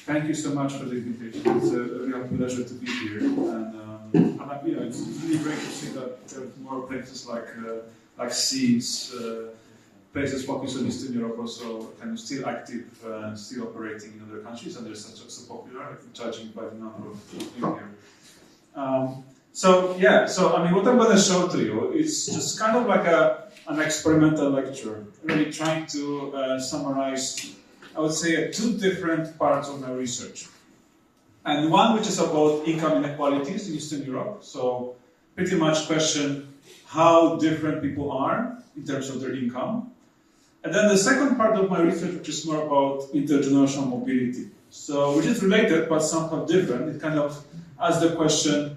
Thank you so much for the invitation. It's a real pleasure to be here, and it's really great to see that there are more places like SEEDS, places focused on Eastern Europe, also kind of still active and still operating in other countries, and they're so popular, judging by the number of people here. So what I'm going to show to you is just kind of like an experimental lecture, really trying to summarize, I would say, two different parts of my research. And one which is about income inequalities in Eastern Europe. So pretty much question how different people are in terms of their income. And then the second part of my research, which is more about intergenerational mobility. So which is related but somehow different. It kind of asks the question,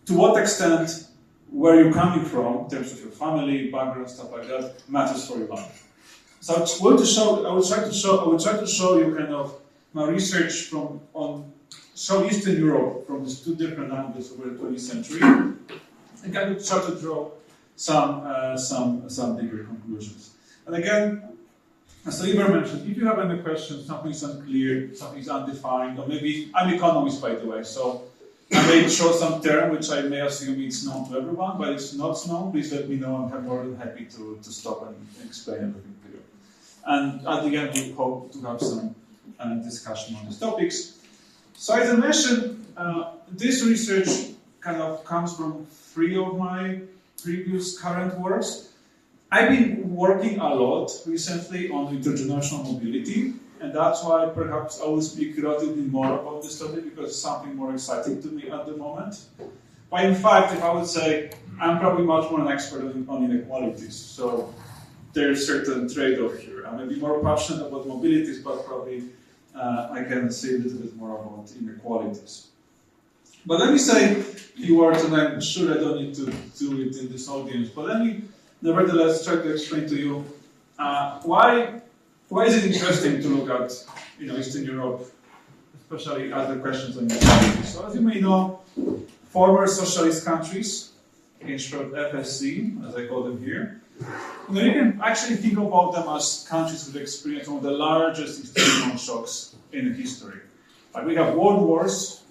to what extent where you're coming from in terms of your family, background, stuff like that, matters for your life. So I will try to show you kind of my research show Eastern Europe from these two different angles over the 20th century, and kind of try to draw some bigger conclusions. And again, as Oliver mentioned, if you have any questions, something's unclear, something's undefined, or maybe I'm an economist, by the way, so I may show some term which I may assume it's known to everyone, but it's not known. Please let me know. I'm more than happy to stop and explain everything to you. And at the end, we hope to have some discussion on these topics. So as I mentioned, this research kind of comes from three of my previous current works. I've been working a lot recently on intergenerational mobility, and that's why perhaps I will speak relatively more about this topic because it's something more exciting to me at the moment. But in fact, if I would say, I'm probably much more an expert on inequalities. So there's certain trade-off here. I may be more passionate about mobilities, but probably I can say a little bit more about inequalities. But let me say a few words, and I'm sure I don't need to do it in this audience, but let me nevertheless try to explain to you why is it interesting to look at Eastern Europe, especially other questions on inequalities. So as you may know, former socialist countries, in short FSC, as I call them here, you can actually think about them as countries with experience one of the largest institutional shocks in history. Like we have world wars,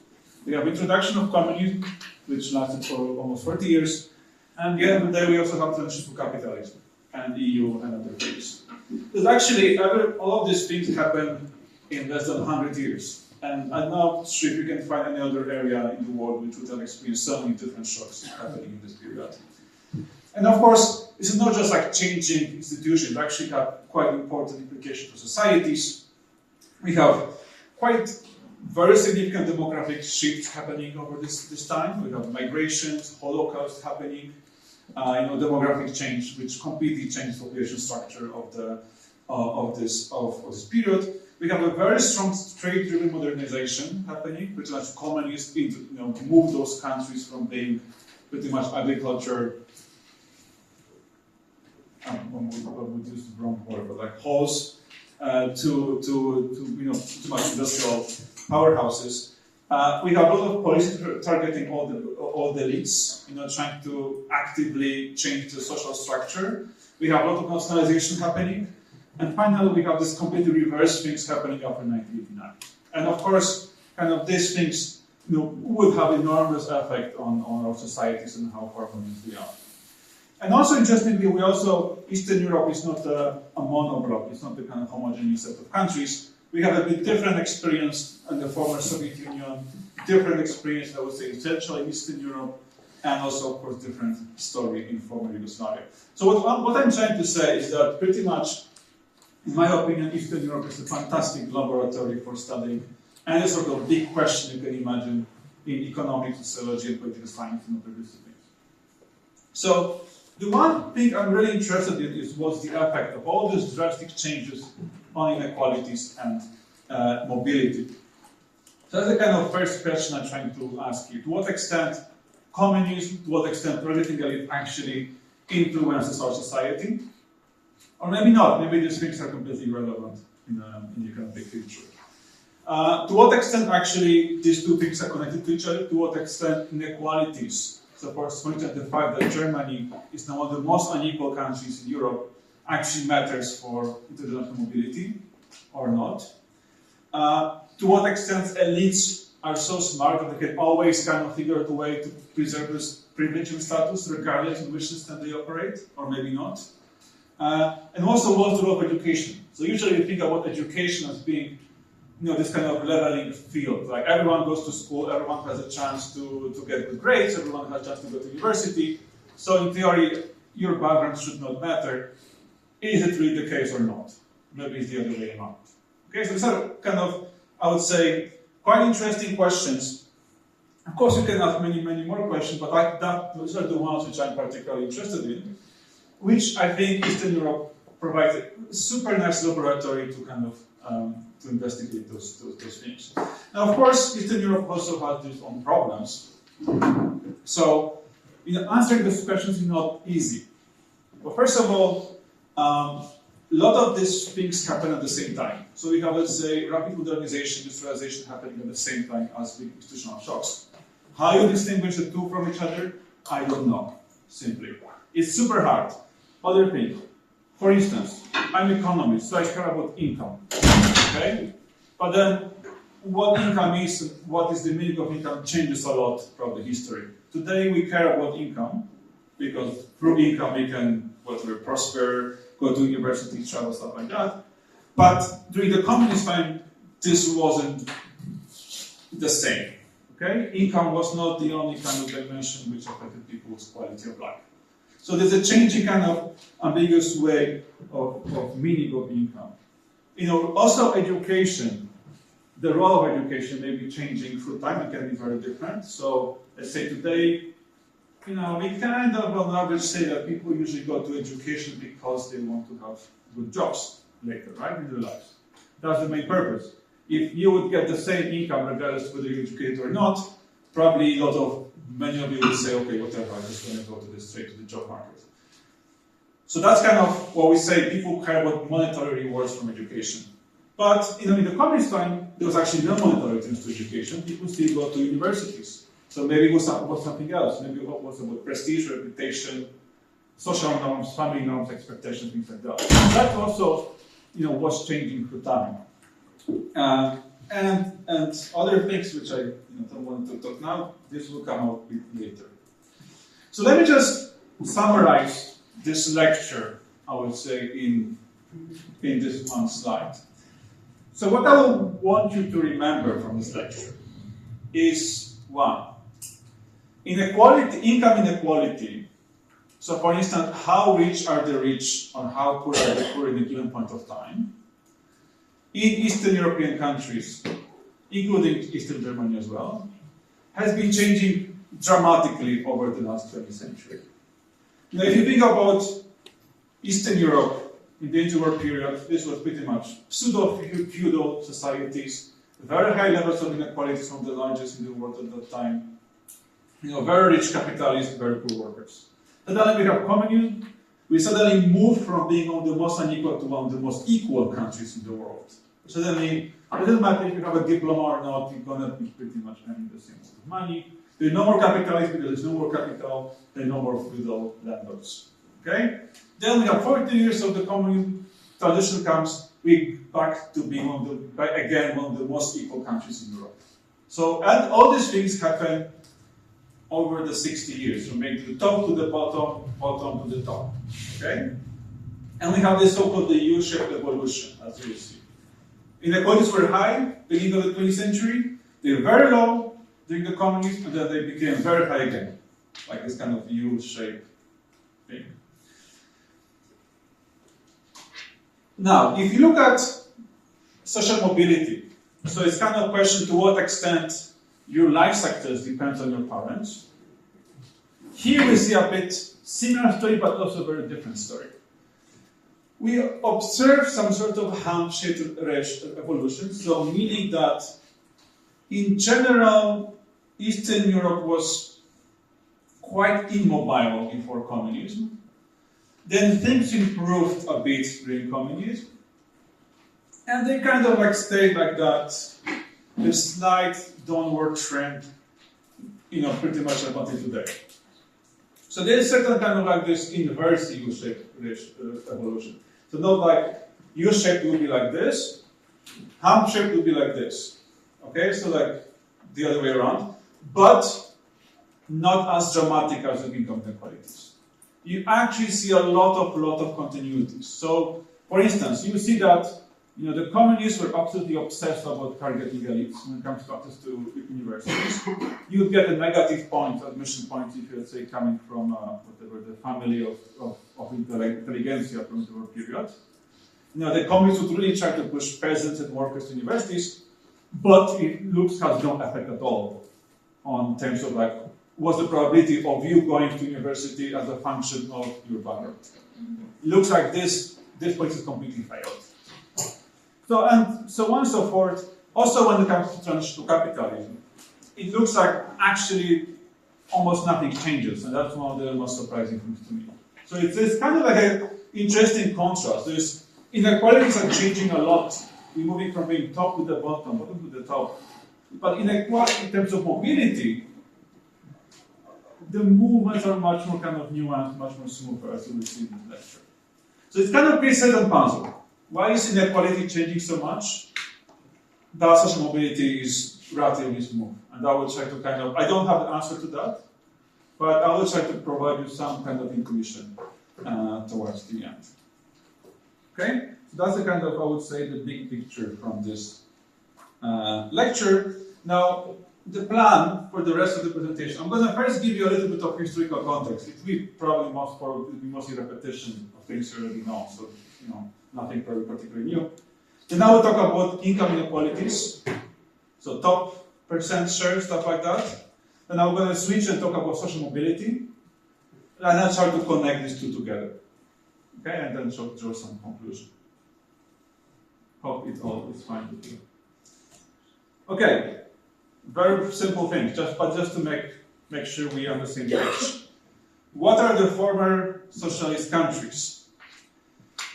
we have introduction of communism, which lasted for almost 40 years, and at the end of the day we also have transition to capitalism and EU and other things. Because actually all of these things happen in less than 100 years. And I'm not sure if you can find any other area in the world which would have experienced so many different shocks happening in this period. And of course, this is not just like changing institutions, it actually have quite important implications for societies. We have quite very significant demographic shifts happening over this time. We have migrations, Holocaust happening, demographic change, which completely changed the population structure of this period. We have a very strong trade-driven modernization happening, which allows communists to move those countries from being pretty much agriculture. I would use the wrong word, but like halls to too much industrial powerhouses. We have a lot of policies targeting all the elites, trying to actively change the social structure. We have a lot of nationalization happening. And finally, we have this completely reverse things happening after 1989. And of course, kind of these things would have enormous effect on our societies and how harmonious we are. And also, interestingly, Eastern Europe is not a monoblock, it's not a kind of homogeneous set of countries. We have a bit different experience in the former Soviet Union, different experience, I would say, in Central and Eastern Europe, and also, of course, different story in former Yugoslavia. So what I'm trying to say is that pretty much, in my opinion, Eastern Europe is a fantastic laboratory for studying any sort of big question you can imagine in economics, sociology, and political science and other disciplines. So the one thing I'm really interested in is what's the effect of all these drastic changes on inequalities and mobility. So that's the kind of first question I'm trying to ask you. To what extent communism, to what extent politically actually influences our society? Or maybe not, maybe these things are completely irrelevant in the economic future. To what extent actually these two things are connected to each other? To what extent inequalities, so for instance the fact that Germany is now one of the most unequal countries in Europe, actually matters for international mobility or not? to what extent elites are so smart that they can always kind of figure out a way to preserve this privileged status regardless of which system they operate, or maybe not. And also what's the role of education. So usually you think about education as being this kind of leveling field. Like everyone goes to school, everyone has a chance to get good grades, everyone has a chance to go to university. So in theory, your background should not matter. Is it really the case or not? Maybe it's the other way around. Okay, so these are kind of, I would say, quite interesting questions. Of course, you can ask many, many more questions, but those are the ones which I'm particularly interested in, which I think Eastern Europe provides a super nice laboratory to kind of to investigate those things. Now, of course, Eastern Europe also has its own problems. So, answering these questions is not easy. But first of all, a lot of these things happen at the same time. So we have, let's say, rapid modernization, industrialization happening at the same time as big institutional shocks. How you distinguish the two from each other? I don't know, simply. It's super hard. Other thing, for instance, I'm an economist, so I care about income, okay? But then, what income is, what is the meaning of income changes a lot throughout the history. Today we care about income, because through income we can, prosper, go to university, travel, stuff like that. But during the communist time, this wasn't the same, okay? Income was not the only kind of dimension which affected people's quality of life. So there's a changing kind of ambiguous way of meaning of income. Also education, the role of education may be changing through time, it can be very different. So let's say today, we kind of on average say that people usually go to education because they want to have good jobs later, right, in their lives. That's the main purpose. If you would get the same income regardless whether you're educated or not, probably many of you will say, okay, whatever, I'm just going to go straight to the job market. So that's kind of what we say, people care about monetary rewards from education. But in the communist time, there was actually no monetary returns to education. People still go to universities. So maybe it was something else. Maybe it was about prestige, reputation, social norms, family norms, expectations, things like that. That also, was changing through time. And other things which I don't want to talk now, this will come out later. So let me just summarize this lecture, I would say, in this one slide. So what I want you to remember from this lecture is, one, income inequality. So for instance, how rich are the rich or how poor are the poor in a given point of time? In Eastern European countries, including Eastern Germany as well, has been changing dramatically over the last 20th century. If you think about Eastern Europe in the interwar period, this was pretty much pseudo-feudal societies, very high levels of inequalities, from the largest in the world at that time. Very rich capitalists, very poor workers. And then we have communism. We suddenly moved from being one of the most unequal to one of the most equal countries in the world. Suddenly, it doesn't matter if you have a diploma or not, you're going to be pretty much earning the same amount of money. There's no more capitalism because there's no more capital, there's no more feudal landlords. Okay? Then we have 40 years of the communism, transition comes, we're back to being one of the most equal countries in Europe. So, and all these things happen over the 60 years, from the top to the bottom, bottom to the top. Okay? And we have this so-called the U-shaped evolution, as you see. Inequalities were high, beginning of the 20th century, they were very low during the communism, and then they became very high again, like this kind of U-shaped thing. Now, if you look at social mobility, so it's kind of a question to what extent your life success depends on your parents. Here we see a bit similar story, but also a very different story. We observe some sort of hand-shaped evolution, so meaning that in general, Eastern Europe was quite immobile before communism. Then things improved a bit during communism, and they kind of stayed like that. The slight downward trend, pretty much up until today. So there is certain kind of this inverse U-shaped evolution. So not like U-shaped will be like this, hump-shaped will be like this. Okay, so like the other way around, but not as dramatic as the income inequalities. You actually see a lot of continuities. So, for instance, you see that the communists were absolutely obsessed about targeting elites when it comes to access to universities. You would get a negative point, admission point, if you would say coming from whatever the family of intelligentsia from the war period. The communists would really try to push peasants and workers to universities, but it looks has no effect at all on terms of like what's the probability of you going to university as a function of your background. It looks like this point is completely failed. So and so on and so forth. Also, when it comes to transition to capitalism, it looks like actually almost nothing changes, and that's one of the most surprising things to me. So it's kind of like an interesting contrast. There's inequalities are changing a lot. We're moving from being top to the bottom to the top. But inequality in terms of mobility, the movements are much more kind of nuanced, much more smoother, as you will see in the lecture. So it's kind of pretty set and puzzle. Why is inequality changing so much? That social mobility is relatively smooth. And I will try to kind of, I don't have the answer to that, but I will try to provide you some kind of intuition towards the end. Okay? So that's the kind of, I would say, the big picture from this lecture. Now, the plan for the rest of the presentation, I'm going to first give you a little bit of historical context. It will be probably mostly repetition of things you already know, so nothing probably particularly new. Then I will talk about income inequalities, so top percent share, stuff like that. Then I'm going to switch and talk about social mobility, and I'll try to connect these two together. Okay, and then draw some conclusion. Hope it all is fine with you. Okay, very simple thing, just to make sure we are on the same page. What are the former socialist countries?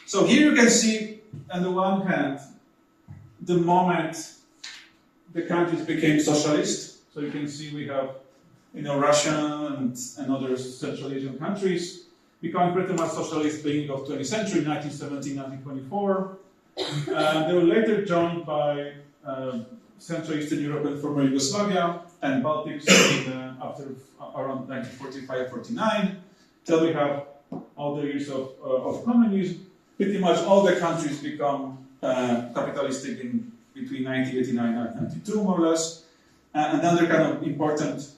So here you can see, on the one hand, the moment the countries became socialist. So you can see we have, Russia and other Central Asian countries becoming pretty much socialist beginning of 20th century, 1917, 1924. They were later joined by Central Eastern Europe and former Yugoslavia and Baltics after around 1945-49. Till we have all the years of communism. Pretty much all the countries become capitalistic in between 1989 and 1992, more or less. Another kind of important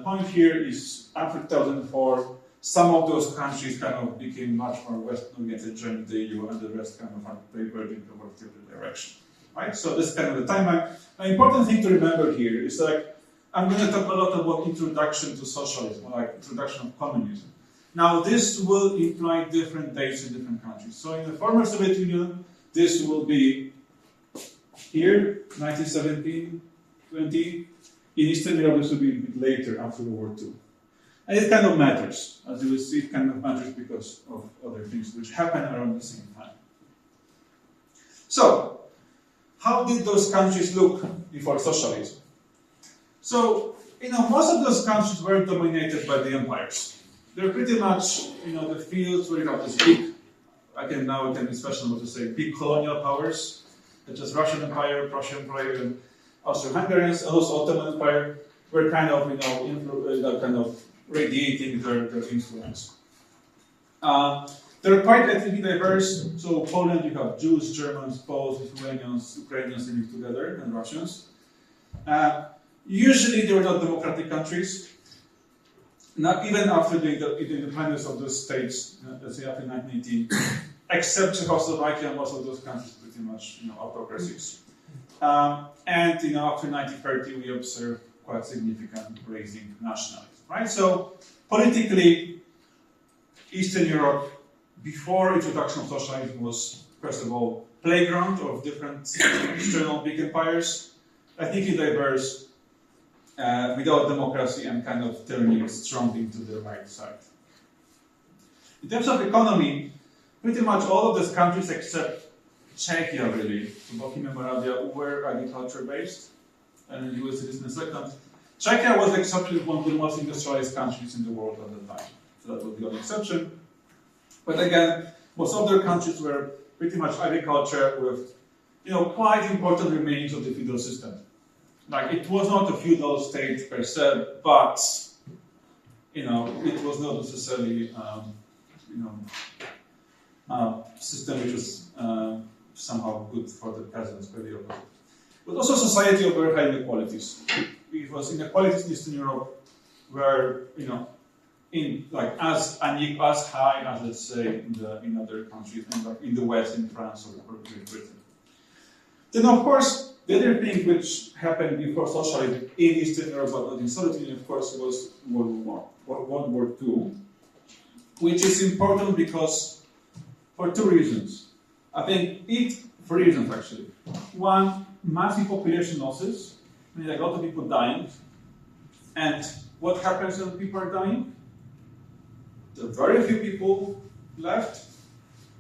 point here is after 2004, some of those countries kind of became much more Western-oriented, joined the EU, and the rest kind of are diverging towards the other direction. Right? So this is kind of the timeline. An important thing to remember here is like, I'm going to talk a lot about introduction to socialism, like introduction of communism. Now, this will imply different dates in different countries. So in the former Soviet Union, this will be here, 1917, 20. In Eastern Europe, this will be a bit later, after World War II. And it kind of matters. As you will see, it kind of matters because of other things which happen around the same time. So, how did those countries look before socialism? So, most of those countries were dominated by the empires. They're pretty much, the fields where you have this big, I can be special enough to say, big colonial powers, such as Russian Empire, Prussian Empire, and Austro-Hungarians, and also Ottoman Empire, were kind of, kind of radiating their influence. They're quite ethnically diverse. So Poland, you have Jews, Germans, Poles, Lithuanians, Ukrainians living together, and Russians. Usually, they were not democratic countries. Not even after the independence of those states, let's say after 1918, except Czechoslovakia, most of those countries pretty much, autocracies. And after 1930, we observed quite significant raising nationalism, right? So politically, Eastern Europe, before introduction of socialism, was first of all playground of different external big empires, ethnically diverse. Without democracy and kind of turning strongly to the right side. In terms of economy, pretty much all of these countries except Czechia, really, so Bohemia, Moravia, were agriculture-based, and you will see this in a second. Czechia was actually one of the most industrialized countries in the world at the time, so that would be an exception. But again, most other countries were pretty much agriculture with, quite important remains of the feudal system. Like, it was not a feudal state per se, but it was not necessarily system which was somehow good for the peasants, but the opposite. But also society of very high inequalities. It was inequalities in Eastern Europe were, as high as, let's say, in other countries, in the West, in France or Great Britain. Then, of course, the other thing which happened before socialism in Eastern Europe, but not in Soviet Union, of course, was World War II, which is important because for two reasons. I think three reasons actually. One, massive population losses, meaning like a lot of people dying. And what happens when people are dying? There are very few people left,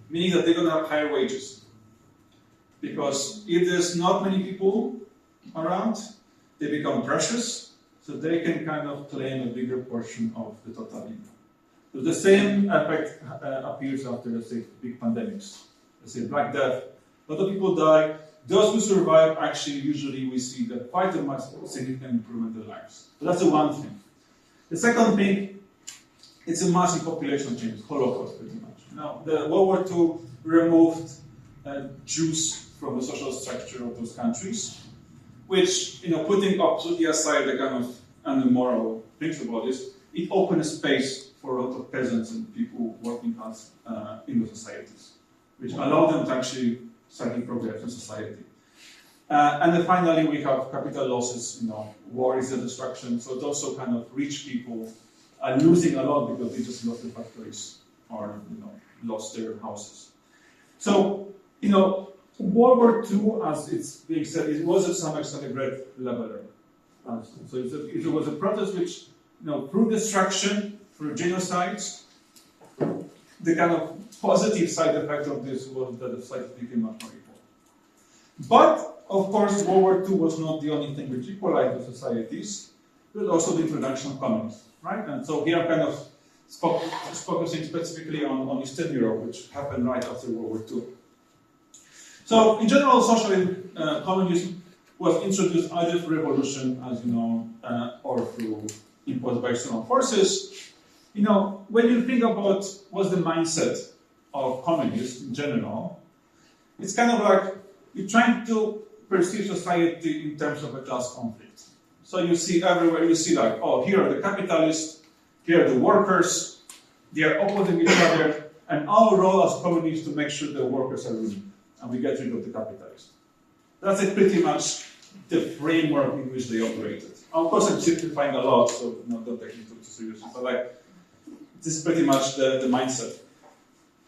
meaning that they're going to have higher wages. Because if there's not many people around, they become precious, so they can kind of claim a bigger portion of the total income. So the same effect appears after, let's say, big pandemics. Let's say Black Death, a lot of people die. Those who survive, actually, usually we see that quite a significant improvement in their lives. So that's the one thing. The second thing, it's a massive population change, Holocaust, pretty much. Now, the World War II removed Jews from the social structure of those countries, which, putting absolutely aside the kind of unmoral things about this, it opened a space for a lot of peasants and people working class in the societies, which allowed them to actually slightly progress in society. And then finally, we have capital losses. War is a destruction, so it's also kind of rich people are losing a lot because they just lost their factories or lost their houses. So, World War II, as it's being said, it was to some extent a great leveler. So it was a process which, through destruction, through genocides, the kind of positive side effect of this was that the society became much more equal. But, of course, World War II was not the only thing which equalized the societies, but also the introduction of communism, right? And so here I'm kind of focusing specifically on Eastern Europe, which happened right after World War II. So, in general, socialism, communism was introduced either through revolution, as you know, or through imposed by external forces. When you think about what's the mindset of communists in general, it's kind of like you're trying to perceive society in terms of a class conflict. So you see everywhere, like, oh, here are the capitalists, here are the workers, they are opposing each other, and our role as communists is to make sure the workers are ruined, and we get rid of the capitalists. That's pretty much the framework in which they operated. Of course, I'm simplifying a lot, so don't take it too seriously, but this is pretty much the mindset.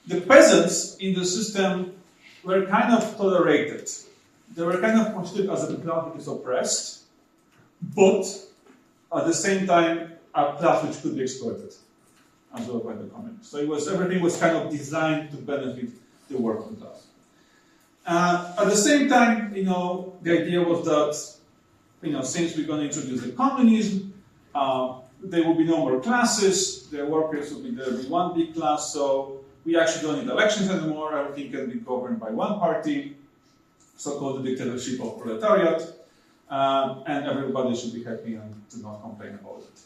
The peasants in the system were kind of tolerated. They were kind of considered as a class which is oppressed, but at the same time, a class which could be exploited as well by the communists. So everything was kind of designed to benefit the working class. At the same time, the idea was that, since we're going to introduce the communism, there will be no more classes, the workers will be there in one big class, so we actually don't need elections anymore, everything can be governed by one party, so-called the dictatorship of proletariat, and everybody should be happy and do not complain about it.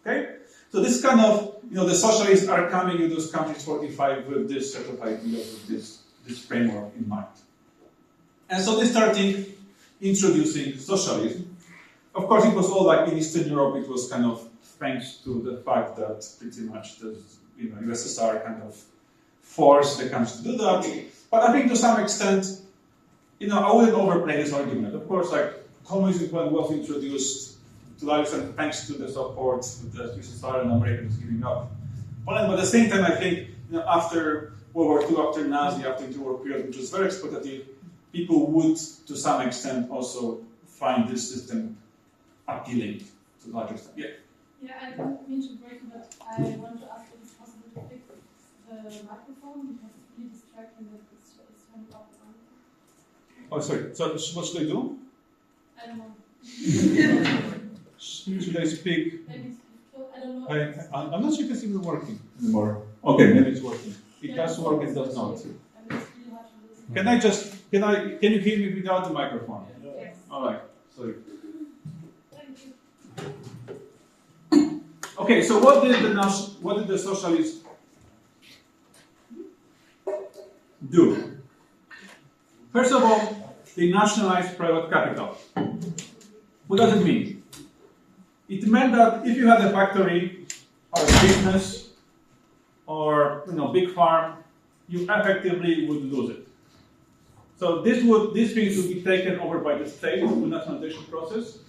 Okay? So this kind of, the socialists are coming in those countries 45 with this set of ideas, with this framework in mind. And so they started introducing socialism. Of course, it was all like in Eastern Europe, it was kind of thanks to the fact that pretty much the USSR kind of forced the country to do that. But I think to some extent, I wouldn't overplay this argument. Of course, communism was introduced to large extent thanks to the support that USSR and Americans giving up. But at the same time, I think after World War II, after Nazi, after the interwar period, which was very exploitative, people would, to some extent, also find this system appealing to a large extent. Yeah. Yeah, I don't mean to break, but I want to ask if it's possible to fix the microphone because it's really distracting that it's turned off and on. Oh, sorry. So what should I do? I don't know. Should I speak? Maybe I don't know. I'm not sure if it's even working anymore. Okay, maybe it's working. It does work, it does not. Can you hear me without the microphone? Yes. All right. Sorry. Okay, so what did the socialists do? First of all, they nationalized private capital. What does it mean? It meant that if you had a factory or a business or big farm, you effectively would lose it. So these things would be taken over by the state through nationalization process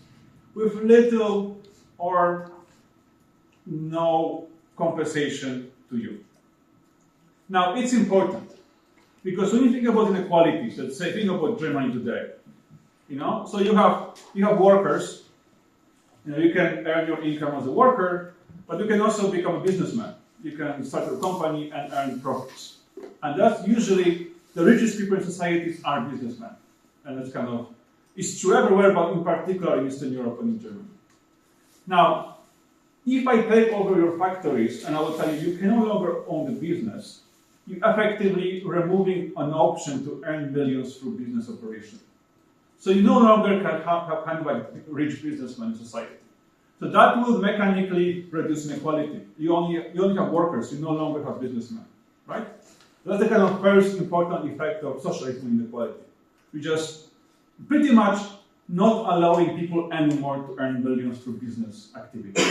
with little or no compensation to you. Now it's important because when you think about inequalities, let's say think about Germany today. So you have workers. You can earn your income as a worker, but you can also become a businessman. You can start a company and earn profits. And that's usually the richest people in societies are businessmen. And that's it's true everywhere, but in particular in Eastern Europe and in Germany. Now, if I take over your factories and I will tell you you can no longer own the business, you're effectively removing an option to earn millions through business operation. So you no longer can have kind of like rich businessmen in society. So that will mechanically reduce inequality. You only have workers, you no longer have businessmen, right? That's the kind of first important effect of socialism inequality. We just pretty much not allowing people anymore to earn millions through business activity.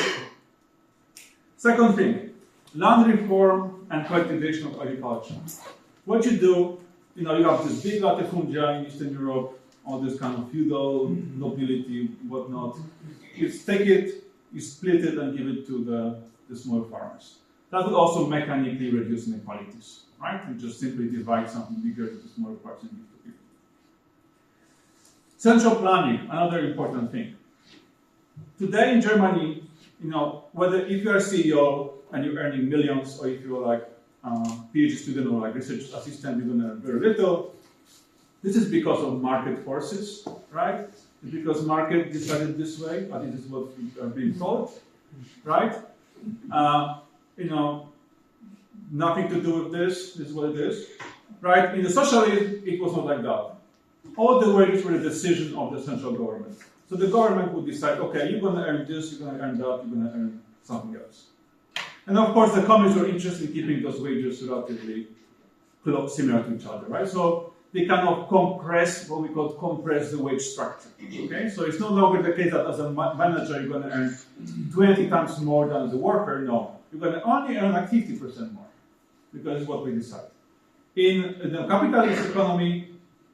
Second thing, land reform and collectivization of agriculture. What you do, you have this big latifundia in Eastern Europe, all this kind of feudal nobility, whatnot. You take it, you split it, and give it to the small farmers. That would also mechanically reduce inequalities, right? You just simply divide something bigger into smaller parts and give to people. Central planning, another important thing. Today in Germany, whether if you're a CEO and you're earning millions, or if you're like a PhD student or like research assistant, you're going to earn very little. This is because of market forces, right? It's because market decided this way, but this is what we are being told, right? Nothing to do with this is what it is, right? In the socialism, it was not like that. All the wages were the decision of the central government. So the government would decide, okay, you're going to earn this, you're going to earn that, you're going to earn something else. And of course, the communists were interested in keeping those wages relatively similar to each other, right? So they kind of compress what we call compress the wage structure. Okay, so it's no longer the case that as a manager you're going to earn 20 times more than as a worker. No, you're going to only earn like 50% more because it's what we decide. In the capitalist economy,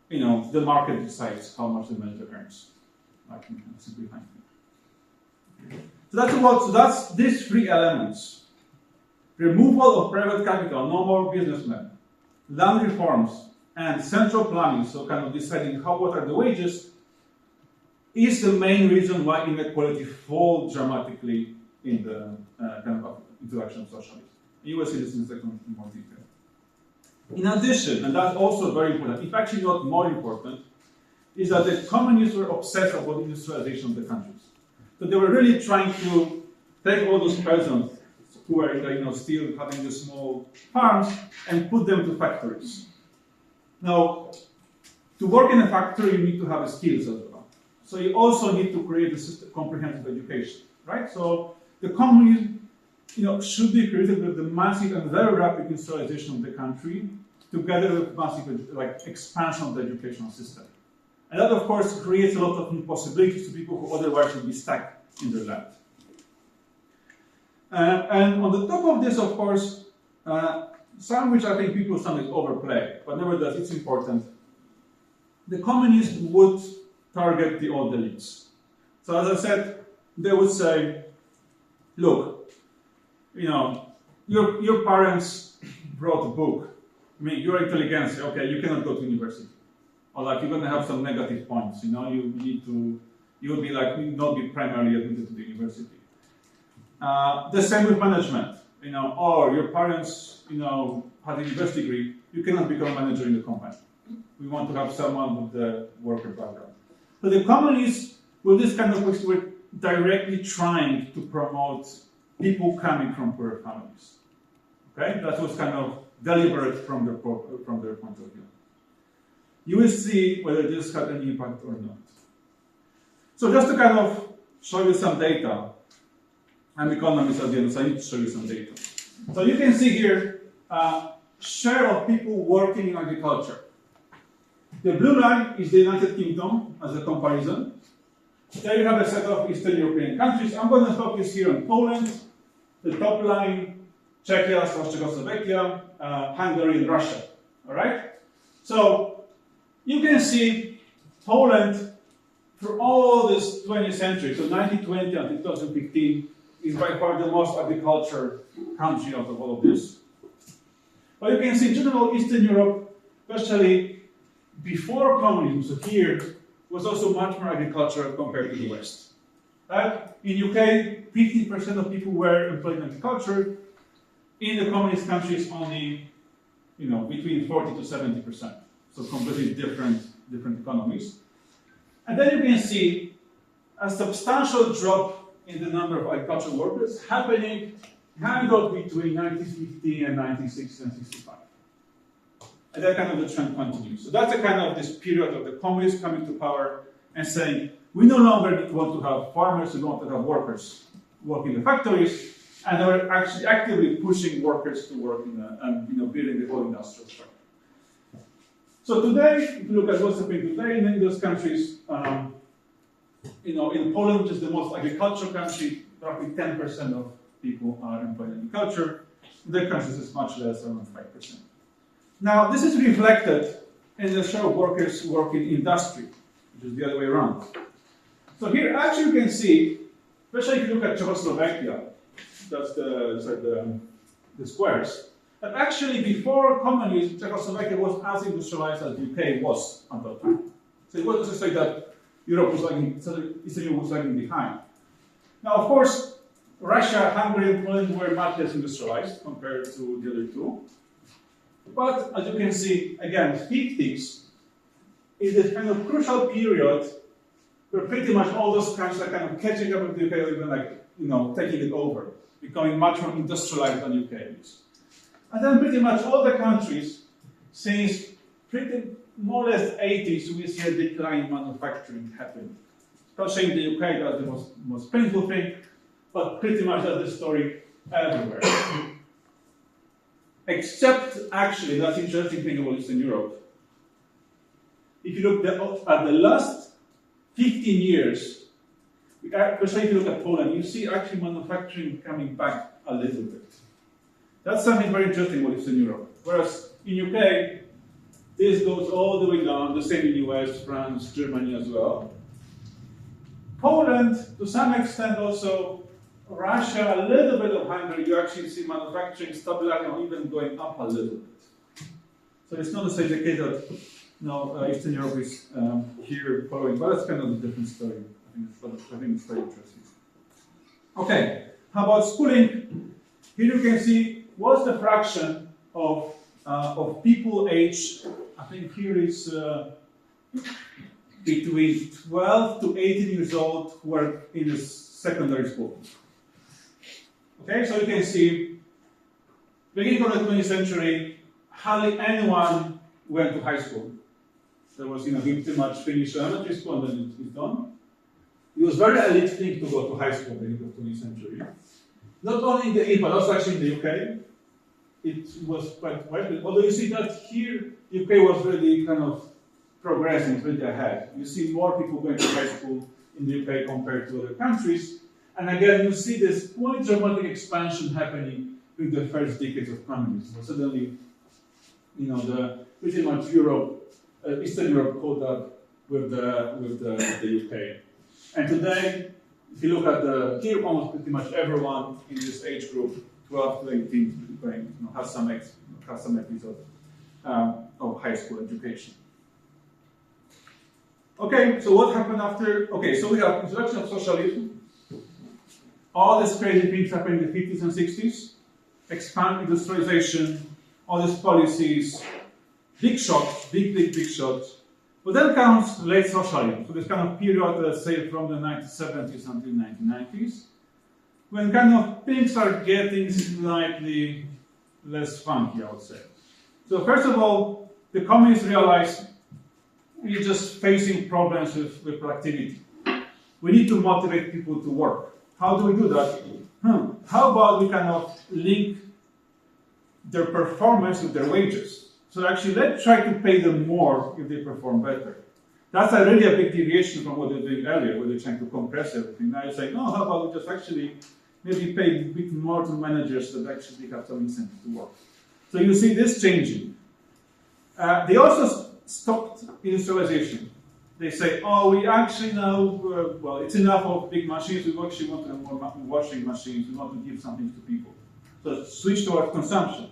the market decides how much the manager earns. Like simplifying. So that's these three elements: removal of private capital, no more businessmen, land reforms, and central planning, so kind of deciding what are the wages, is the main reason why inequality falls dramatically in the kind of introduction of socialism. You will see this in a second in more detail. In addition, and that's also very important, if actually not more important, is that the communists were obsessed about industrialization of the countries. So they were really trying to take all those peasants who were still having the small farms and put them to factories. Now, to work in a factory, you need to have skills as well. So you also need to create a comprehensive education, right? So the communism, should be created with the massive and very rapid industrialization of the country, together with massive expansion of the educational system. And that, of course, creates a lot of impossibilities to people who otherwise would be stuck in their land. And on the top of this, of course, some which I think people sometimes overplay, but nevertheless it's important. The communists would target the old elites. So as I said, they would say, look, your parents wrote a book. I mean, your intelligence, okay, you cannot go to university. Or you're going to have some negative points, you will be not be primarily admitted to the university. The same with management. Or your parents, had a university degree, you cannot become a manager in the company. We want to have someone with the worker background. So the communists, with this kind of books, were directly trying to promote people coming from poorer families. Okay, that was kind of deliberate from their point of view. You will see whether this had any impact or not. So just to kind of show you some data, I'm economist at the end, so I need to show you some data. So you can see here, share of people working in agriculture. The blue line is the United Kingdom as a comparison. There you have a set of Eastern European countries. I'm going to focus here on Poland, the top line, Czechia, Czechoslovakia, Hungary, and Russia. All right? So you can see Poland, for all this 20th century, so 1920 until 2015, is by far the most agriculture country out of all of this. But you can see in general Eastern Europe, especially before communism, so here, was also much more agricultural compared to the West. In UK, 50% of people were employed in agriculture. In the communist countries, only between 40 to 70%. So completely different economies. And then you can see a substantial drop in the number of agricultural workers happening kind of between 1950 and 1960 and 65. And that kind of the trend continues. So that's a kind of this period of the communists coming to power and saying, we no longer want to have farmers, we want to have workers working in the factories, and they're actually actively pushing workers to work in building the whole industrial structure. So today, if you look at what's happening today in those countries, in Poland, which is the most agricultural country, roughly 10% of people are employed in agriculture. In their countries, it's much less, around 5%. Now, this is reflected in the share of workers who work in industry, which is the other way around. So here, actually, you can see, especially if you look at Czechoslovakia, that's the squares, that actually before communism, Czechoslovakia was as industrialized as the UK was at that time. So it wasn't just like that Europe was lagging, Eastern Europe was lagging behind. Now, of course, Russia, Hungary, and Poland were much less industrialized compared to the other two. But as you can see, again, 50s is this kind of crucial period where pretty much all those countries are kind of catching up with the UK, or even taking it over, becoming much more industrialized than UK is. And then pretty much all the countries, since pretty more or less 80s, we see a decline in manufacturing happening. Especially in the UK, that's the most painful thing, but pretty much that's the story everywhere. Except, actually, that's the interesting thing about Eastern Europe. If you look at the last 15 years, especially if you look at Poland, you see actually manufacturing coming back a little bit. That's something very interesting about Eastern Europe. Whereas in UK, this goes all the way down, the same in US, France, Germany as well. Poland, to some extent also, Russia, a little bit of Hungary, you actually see manufacturing stabilizing or even going up a little bit. So it's not the same case that Eastern Europe is here following, but that's kind of a different story. I think it's very interesting. Okay, how about schooling? Here you can see what's the fraction of people aged, I think here is between 12 to 18 years old who are in a secondary school. Okay, so you can see, beginning of the 20th century, hardly anyone went to high school. There was, you pretty much finished elementary school and then it's done. It was very elite thing to go to high school beginning of the 20th century. Not only in the East, but also actually in the UK. It was quite widely. Although you see that here, UK was really kind of progressing, really ahead. You see more people going to high school in the UK compared to other countries. And again, you see this quite dramatic expansion happening in the first decades of communism. So suddenly, pretty much Europe, Eastern Europe caught up with the UK. And today, if you look at here, almost pretty much everyone in this age group, 12 to 18, has some episode of high school education. Okay, so what happened after? Okay, so we have introduction of socialism. All these crazy things happened in the 50s and 60s. Expand industrialization, all these policies, big shocks, big shocks. But then comes late socialism. So this kind of period, let's say, from the 1970s until 1990s, when kind of things are getting slightly less funky, I would say. So first of all, the communists realized we're just facing problems with productivity. We need to motivate people to work. how do we do that? How about we kind of link their performance with their wages? So actually, let's try to pay them more if they perform better. That's really a big deviation from what they're doing earlier, where they're trying to compress everything. Now you're saying, no, how about we just actually maybe pay a bit more to managers that actually have some incentive to work. So you see this changing. They also stopped industrialization. They say, oh, we actually now, well, it's enough of big machines, we actually want to have more washing machines, we want to give something to people. So switch towards consumption.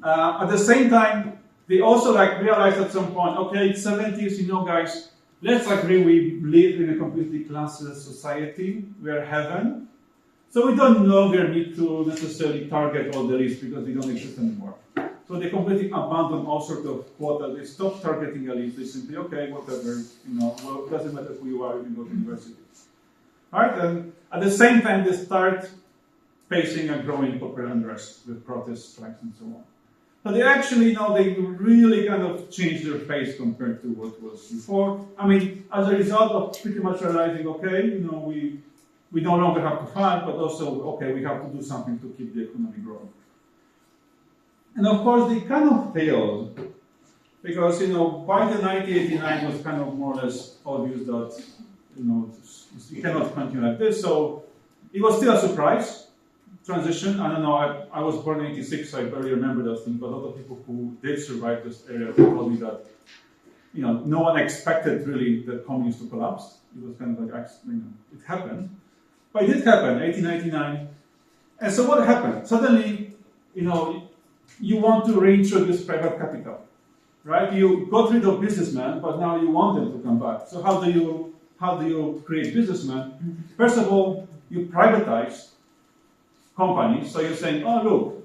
At the same time, they also realized at some point, okay, it's 70s, you know, guys, let's agree we live in a completely classless society, we are heaven. So we don't no longer need to necessarily target all the elites because they don't exist anymore. So they completely abandon all sorts of quota. They stop targeting elites. They simply, okay, whatever, you know, well, it doesn't matter who you are if you go to university. All right, and at the same time, they start facing a growing popular unrest with protests, strikes, and so on. So they actually, you know, they really kind of changed their face compared to what was before. I mean, as a result of pretty much realizing, okay, you know, we no longer have to fight, but also, okay, we have to do something to keep the economy growing. And of course, they kind of failed, because, you know, by the 1989 it was kind of more or less obvious that, you know, you cannot continue like this. So it was still a surprise transition. I don't know, I was born in 86, so I barely remember those things, but a lot of people who did survive this era told me that, you know, no one expected really the communists to collapse. It was kind of like, you know, it happened. But it did happen, 1899. And so what happened? Suddenly, you know, you want to reintroduce private capital, right? You got rid of businessmen, but now you want them to come back. So how do you create businessmen? First of all, you privatize companies. So you're saying, oh, look,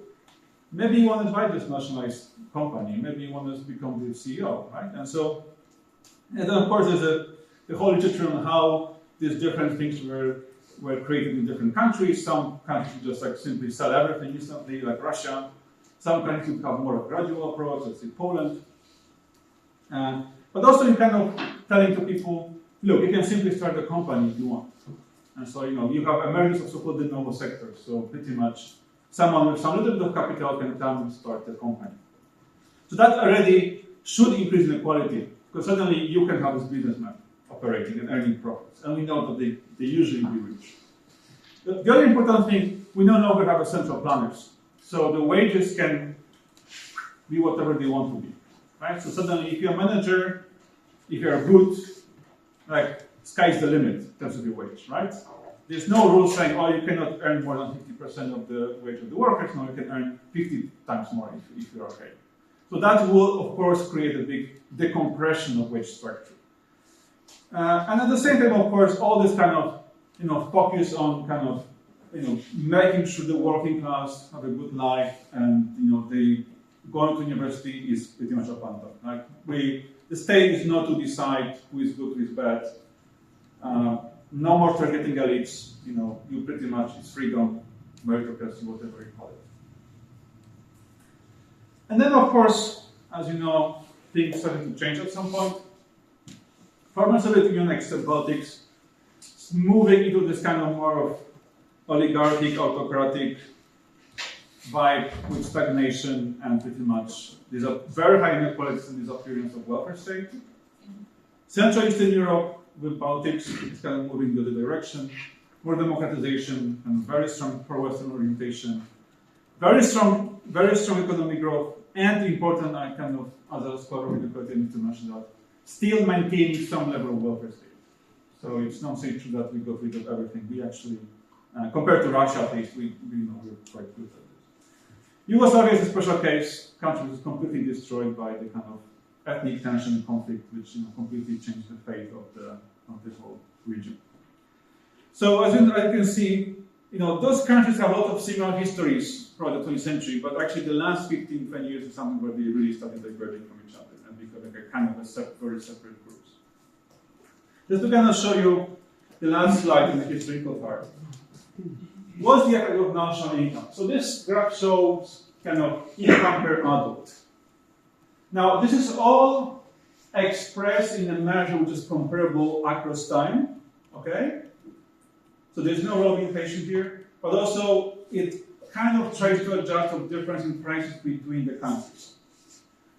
maybe you want to buy this nationalized company. Maybe you want to become the CEO, right? And so, and then of course, there's the whole literature on how these different things were created in different countries. Some countries just like simply sell everything instantly, like Russia. Some countries have more of a gradual approach, let's say Poland. But also you're kind of telling to people, look, you can simply start a company if you want. And so, you know, you have emergence of so-called de novo sectors. So pretty much someone with some little bit of capital can come and start a company. So that already should increase inequality, because suddenly you can have this businessman operating and earning profits. And we know that they usually be rich. The other important thing, we no longer have a central planners. So the wages can be whatever they want to be, right? So suddenly, if you're a manager, if you're good, like, sky's the limit in terms of your wage, right? There's no rule saying, oh, you cannot earn more than 50% of the wage of the workers. No, you can earn 50 times more if you're okay. So that will, of course, create a big decompression of wage structure. And at the same time, of course, all this kind of, you know, focus on kind of, you know, making sure the working class have a good life, and, you know, they going to university is pretty much abandoned. Like, the state is not to decide who is good, who is bad. No more targeting elites. You know, you pretty much, it's freedom, meritocracy, whatever you call it. And then, of course, as you know, things started to change at some point. Former Soviet Union, except Baltics, moving into this kind of more of oligarchic, autocratic vibe with stagnation and pretty much these are very high inequalities and disappearance of welfare state. Central Eastern Europe with Baltics is kind of moving in the other direction. More democratization and very strong pro-Western orientation. Very strong economic growth, and important, I kind of, as a scholar of inequality, I need to mention that, still maintaining some level of welfare state. So it's not so true that we got rid of everything. We actually, compared to Russia at least, we know we're quite good at this. Yugoslavia is a special case. Country was completely destroyed by the kind of ethnic tension and conflict, which, you know, completely changed the fate of this whole region. So as you can see, you know, those countries have a lot of similar histories throughout the 20th century, but actually the last 15, 20 years is something where they really started diverging from each other and becoming a kind of very separate groups. Just to kind of show you the last slide in the historical part. What's the effect of national income? So this graph shows kind of income per adult. Now, this is all expressed in a measure which is comparable across time, okay? So there's no real inflation here, but also it kind of tries to adjust the difference in prices between the countries.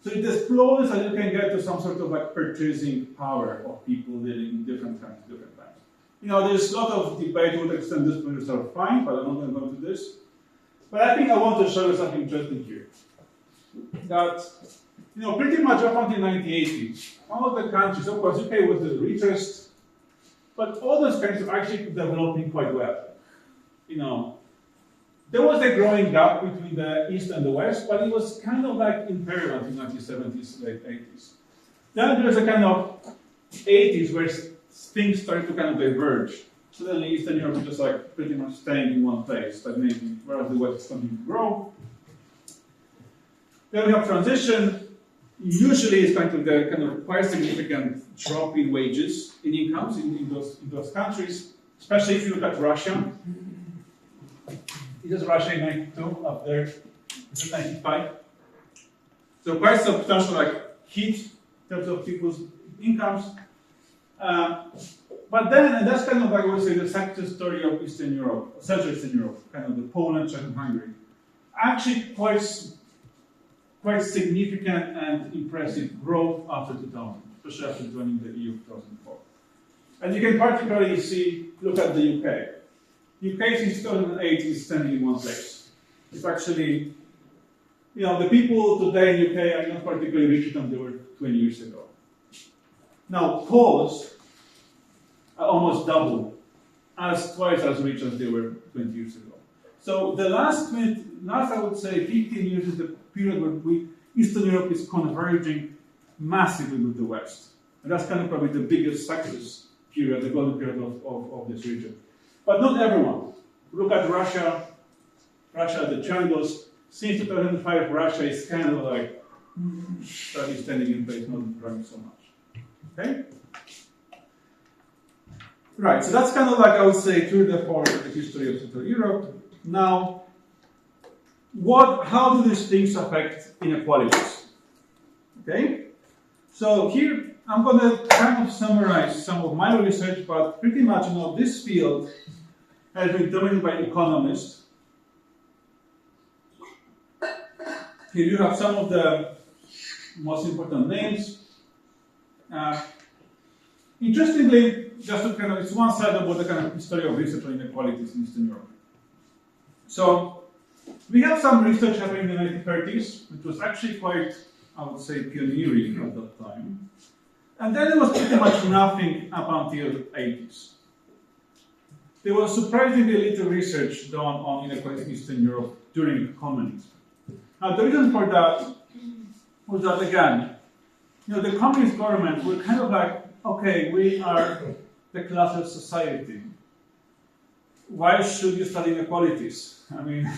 So it explodes and you can get to some sort of like purchasing power of people living in different countries, different times. You know, there's a lot of debate to what extent these figures are fine, but I'm not going to go into this. But I think I want to show you something interesting here. That, you know, pretty much up until 1980, all of the countries, of course, UK was the richest, but all those countries were actually developing quite well. You know, there was a growing gap between the East and the West, but it was kind of like imperial in the 1970s, late 80s. Then there's a kind of 80s where things started to kind of diverge. Suddenly Eastern Europe is just like pretty much staying in one place, stagnating, whereas the West is continuing to grow. Then we have transition. Usually it's going to be a kind of quite significant drop in wages, in incomes in those countries, especially if you look at Russia. It is Russia in 92, up there, in 95. So quite substantial like hit in terms of people's incomes. But then, and that's kind of like I would say the success story of Eastern Europe, Central Eastern Europe, kind of the Poland, Czech and Hungary. Actually quite significant and impressive growth after 2000, especially after joining the EU 2004. And you can particularly see, look at the UK. UK since 2008 is standing in one place. It's actually, you know, the people today in UK are not particularly richer than they were 20 years ago. Now, Poles are almost double, twice as rich as they were 20 years ago. So the last I would say 15 years is the period where Eastern Europe is converging massively with the West. And that's kind of probably the biggest success period, the golden period of this region. But not everyone. Look at Russia, the triangles. Since 2005, Russia is kind of like standing in place, not growing so much. Okay? Right, so that's kind of like I would say through the part of the history of Central Europe. Now, how do these things affect inequalities? Okay? So here I'm going to kind of summarize some of my research, but pretty much, you know, this field has been dominated by economists. Here you have some of the most important names. Interestingly, just to kind of, it's one side about the kind of history of research on inequalities in Eastern Europe. So, we have some research happening in the 1930s, which was actually quite, I would say, pioneering at that time. And then there was pretty much nothing up until the 80s. There was surprisingly little research done on inequalities in Eastern Europe during communism. Now, the reason for that was that, again, you know, the communist government were kind of like, okay, we are the classless society. Why should you study inequalities? I mean,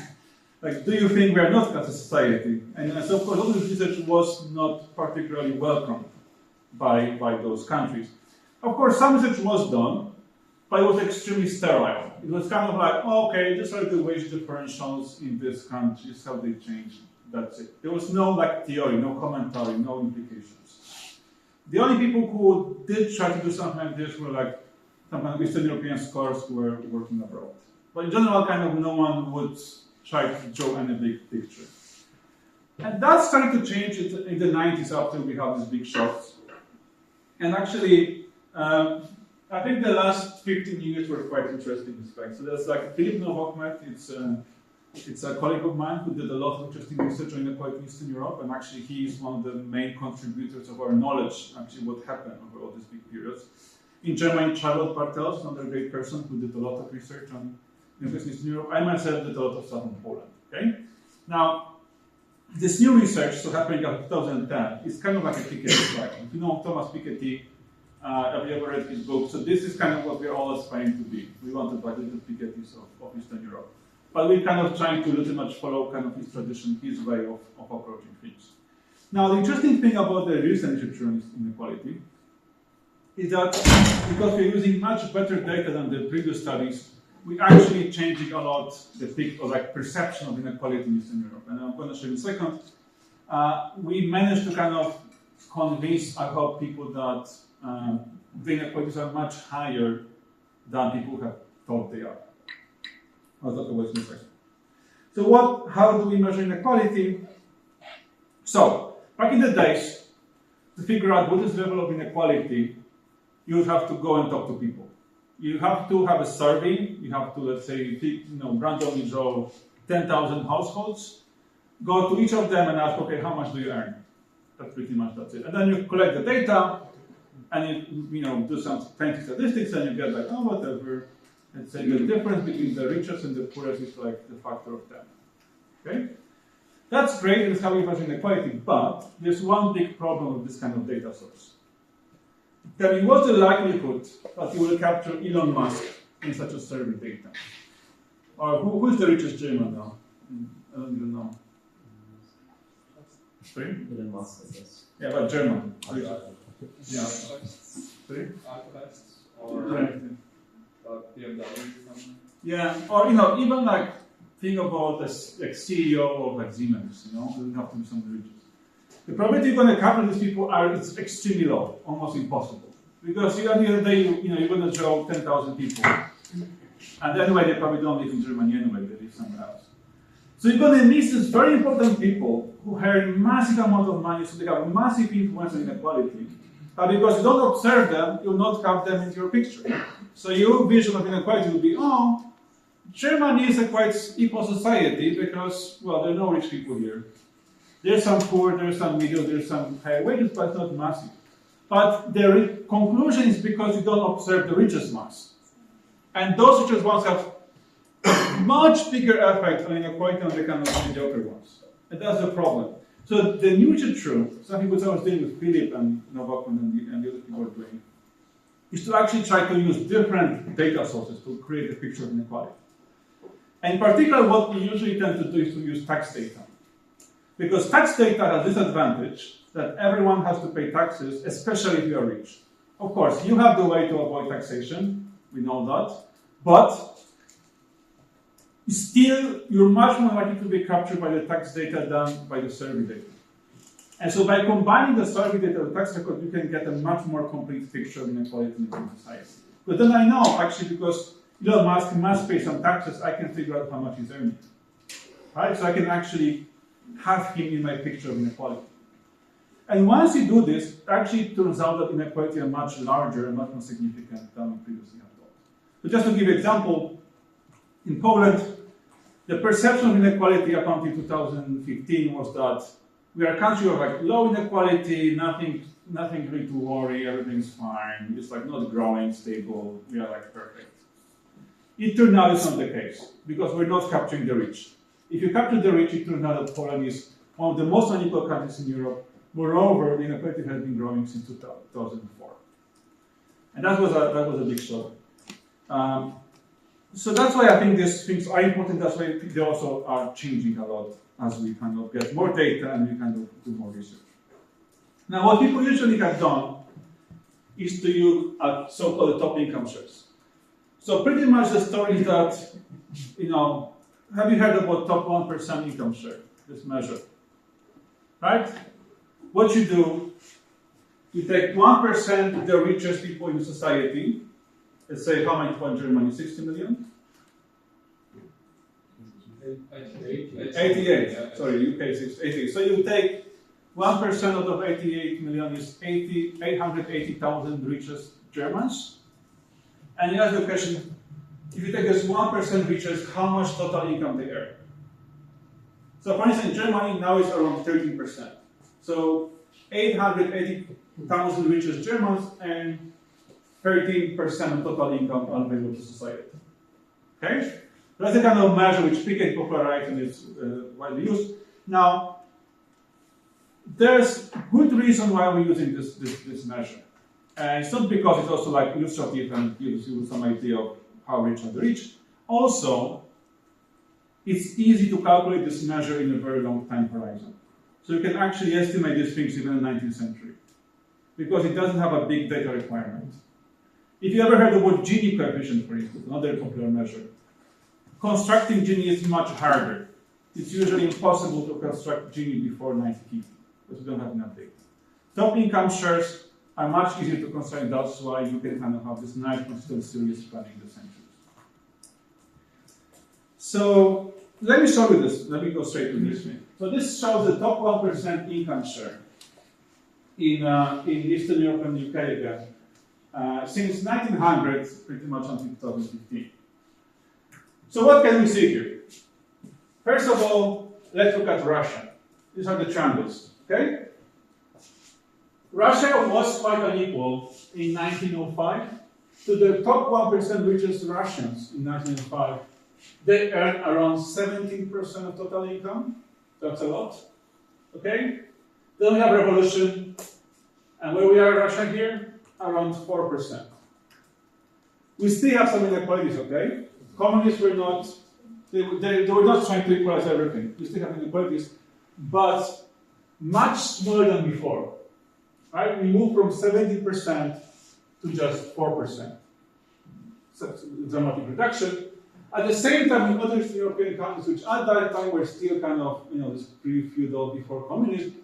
like, do you think we are not classless society? And so, of course, all this research was not particularly welcomed by those countries. Of course, some research was done, but it was extremely sterile. It was kind of like, oh, okay, these are the wage differentials in this country, how they change, that's it. There was no like theory, no commentary, no implications. The only people who did try to do something like this were like some kind of Eastern European scholars who were working abroad. But in general, kind of no one would try to draw any big picture. And that started to change in the 90s after we had these big shocks. And actually, I think the last 15 years were quite interesting in respect. So there's like Philip Novokmet, it's a colleague of mine who did a lot of interesting research on inequality in Eastern Europe, and actually he is one of the main contributors of our knowledge, actually what happened over all these big periods. In Germany, Charlotte Bartels, another great person who did a lot of research on inequality in Eastern Europe. I myself did a lot of stuff in Poland. Okay? Now, this new research, so happening in 2010, is kind of like a Piketty slide. If you know Thomas Piketty, have you ever read his book? So this is kind of what we're all aspiring to be. We want to be the Pikettys of Eastern Europe. But we're kind of trying to pretty much follow kind of his tradition, his way of approaching things. Now, the interesting thing about the recent literature on inequality is that because we're using much better data than the previous studies, we're actually changing a lot the perception of inequality in Eastern Europe. And I'm going to show you in a second. We managed to kind of convince, I hope, people that the inequalities are much higher than people have code they are. I'll talk about it in a second. So how do we measure inequality? So, back in the days, to figure out what is the level of inequality, you would have to go and talk to people. You have to have a survey. You have to, let's say, randomly draw 10,000 households, go to each of them and ask, okay, how much do you earn? That's it. And then you collect the data, and you do some fancy statistics, and you get like, oh, whatever. Let's say the difference between the richest and the poorest is like the factor of 10. Okay? That's great, that's how we measure inequality, but there's one big problem with this kind of data source. Tell me, what's the likelihood that you will capture Elon Musk in such a survey data? Or who's the richest German now? I don't even know. Sorry? Elon Musk, I guess. Yeah, but German. Yeah. Sorry? Or BMW or something. Yeah, or even like think about this like CEO of like Siemens, doesn't have to be some richest. The probability you're going to capture these people it's extremely low, almost impossible. Because at the end of the day, you're going to draw 10,000 people. And anyway, they probably don't live in Germany anyway, they live somewhere else. So you're going to miss these very important people who earn massive amount of money, so they have massive influence on inequality. But because you don't observe them, you'll not have them into your picture. So your vision of inequality will be, oh, Germany is a quite equal society because, well, there are no rich people here. There's some poor, there's some middle, there's some high wages, but it's not massive. But the conclusion is because you don't observe the richest ones. And those richest ones have much bigger effect on inequality than the kind of mediocre ones. And that's the problem. So the new truth, some people I was dealing with Philip and Novak and the other people are doing, is to actually try to use different data sources to create a picture of inequality. And in particular, what we usually tend to do is to use tax data. Because tax data has this advantage that everyone has to pay taxes, especially if you are rich. Of course, you have the way to avoid taxation, we know that, but still, you're much more likely to be captured by the tax data than by the survey data. And so by combining the survey data with tax record, you can get a much more complete picture of inequality in the society. But then I know, actually, because Elon Musk must pay some taxes, I can figure out how much he's earning. Right? So I can actually have him in my picture of inequality. And once you do this, actually it turns out that inequality are much larger and much more significant than we previously have thought. So just to give you an example, in Poland, the perception of inequality up until 2015 was that we are a country of like low inequality, nothing really to worry, everything's fine, it's like not growing, stable, we are like perfect. It turned out it's not the case, because we're not capturing the rich. If you capture the rich, it turns out that Poland is one of the most unequal countries in Europe. Moreover, the inequality has been growing since 2004. And that was a big shock. So that's why I think these things are important. That's why they also are changing a lot as we kind of get more data and we kind of do more research. Now, what people usually have done is to use so-called top income shares. So pretty much the story is that, have you heard about top 1% income share, this measure? Right? What you do, you take 1% of the richest people in society. Let's say how many people in Germany? 60 million? 88. Sorry, UK 88. So you take 1% out of 88 million is 880,000 richest Germans. And you ask the question, if you take this 1% richest, how much total income they earn? So for instance, in Germany now is around 13%. So 880,000 richest Germans earn 13% of total income available to society. Okay? That's the kind of measure which Piketty popularized and is widely used. Now, there's good reason why we're using this measure. And it's not because it's also like illustrative and gives you some idea of how rich are the rich. Also, it's easy to calculate this measure in a very long time horizon. So you can actually estimate these things even in the 19th century. Because it doesn't have a big data requirement. If you ever heard the word Gini coefficient, for instance, another popular measure, constructing Gini is much harder. It's usually impossible to construct Gini before 1950, because we don't have enough data. Top income shares are much easier to construct, that's why you can kind of have this nice consistent series spanning the centuries. So let me show you this. Let me go straight to this thing. So this shows the top 1% income share in Eastern Europe and UK again. Since 1900, pretty much until 2015. So what can we see here? First of all, let's look at Russia. These are the triangles, okay? Russia was quite unequal in 1905. To the top 1% richest Russians in 1905, they earn around 17% of total income. That's a lot, okay? Then we have revolution, and where we are in Russia here, around 4%. We still have some inequalities, okay? Communists were not, they were not trying to equalize everything. We still have inequalities, but much smaller than before, right? We moved from 70% to just 4%. So it's a dramatic reduction. At the same time, in other European countries, which at that time were still kind of, this pre-feudal before communism,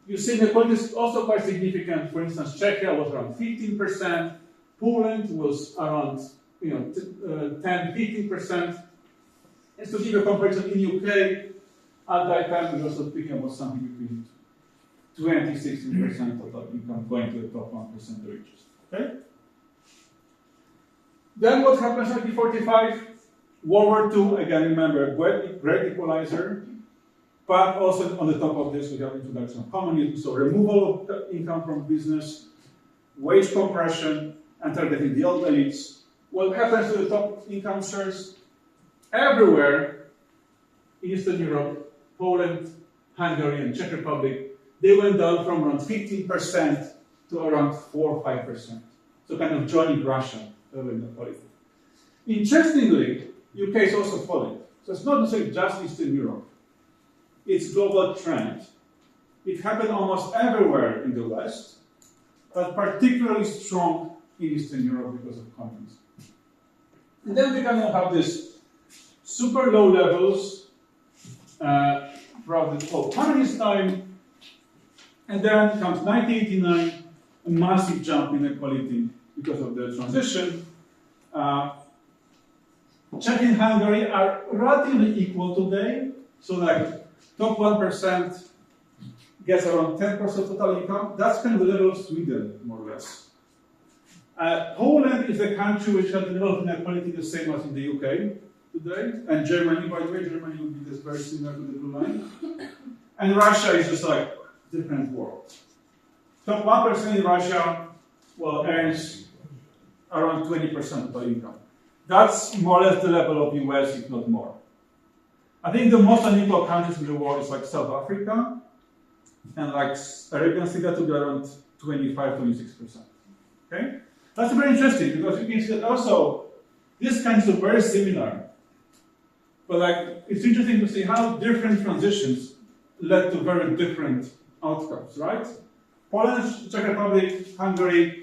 you see inequalities also quite significant. For instance, Czechia was around 15%, Poland was around 10-15%. And to give a comparison, in UK, at that time, we were also speaking about something between 20-16% total income going to the top 1% the richest. Okay? Then what happens in 1945? World War II, again, remember, great equalizer. But also on the top of this, we have introduction of communism, so removal of income from business, wage compression, and targeting the old elites. What happens to the top income shares? Everywhere in Eastern Europe, Poland, Hungary, and Czech Republic, they went down from around 15% to around 4 or 5%. So kind of joining Russia. Interestingly, UK is also falling. So it's not necessarily just Eastern Europe. It's a global trend. It happened almost everywhere in the West, but particularly strong in Eastern Europe because of communism. And then we kind of have this super low levels throughout the whole communist time, and then comes 1989, a massive jump in equality because of the transition. Czech and Hungary are relatively equal today, so like top 1% gets around 10% of total income. That's kind of the level of Sweden, more or less. Poland is a country which has the level of inequality the same as in the UK today, and Germany, by the way, Germany would be this very similar to the blue line. And Russia is just like different world. Top 1% in Russia, earns around 20% of total income. That's more or less the level of US, if not more. I think the most unequal countries in the world is like South Africa, and like Arabian Sea, that would be around 25-26%. Okay? That's very interesting because you can see that also these kinds are very similar. But like it's interesting to see how different transitions led to very different outcomes, right? Poland, Czech Republic, Hungary,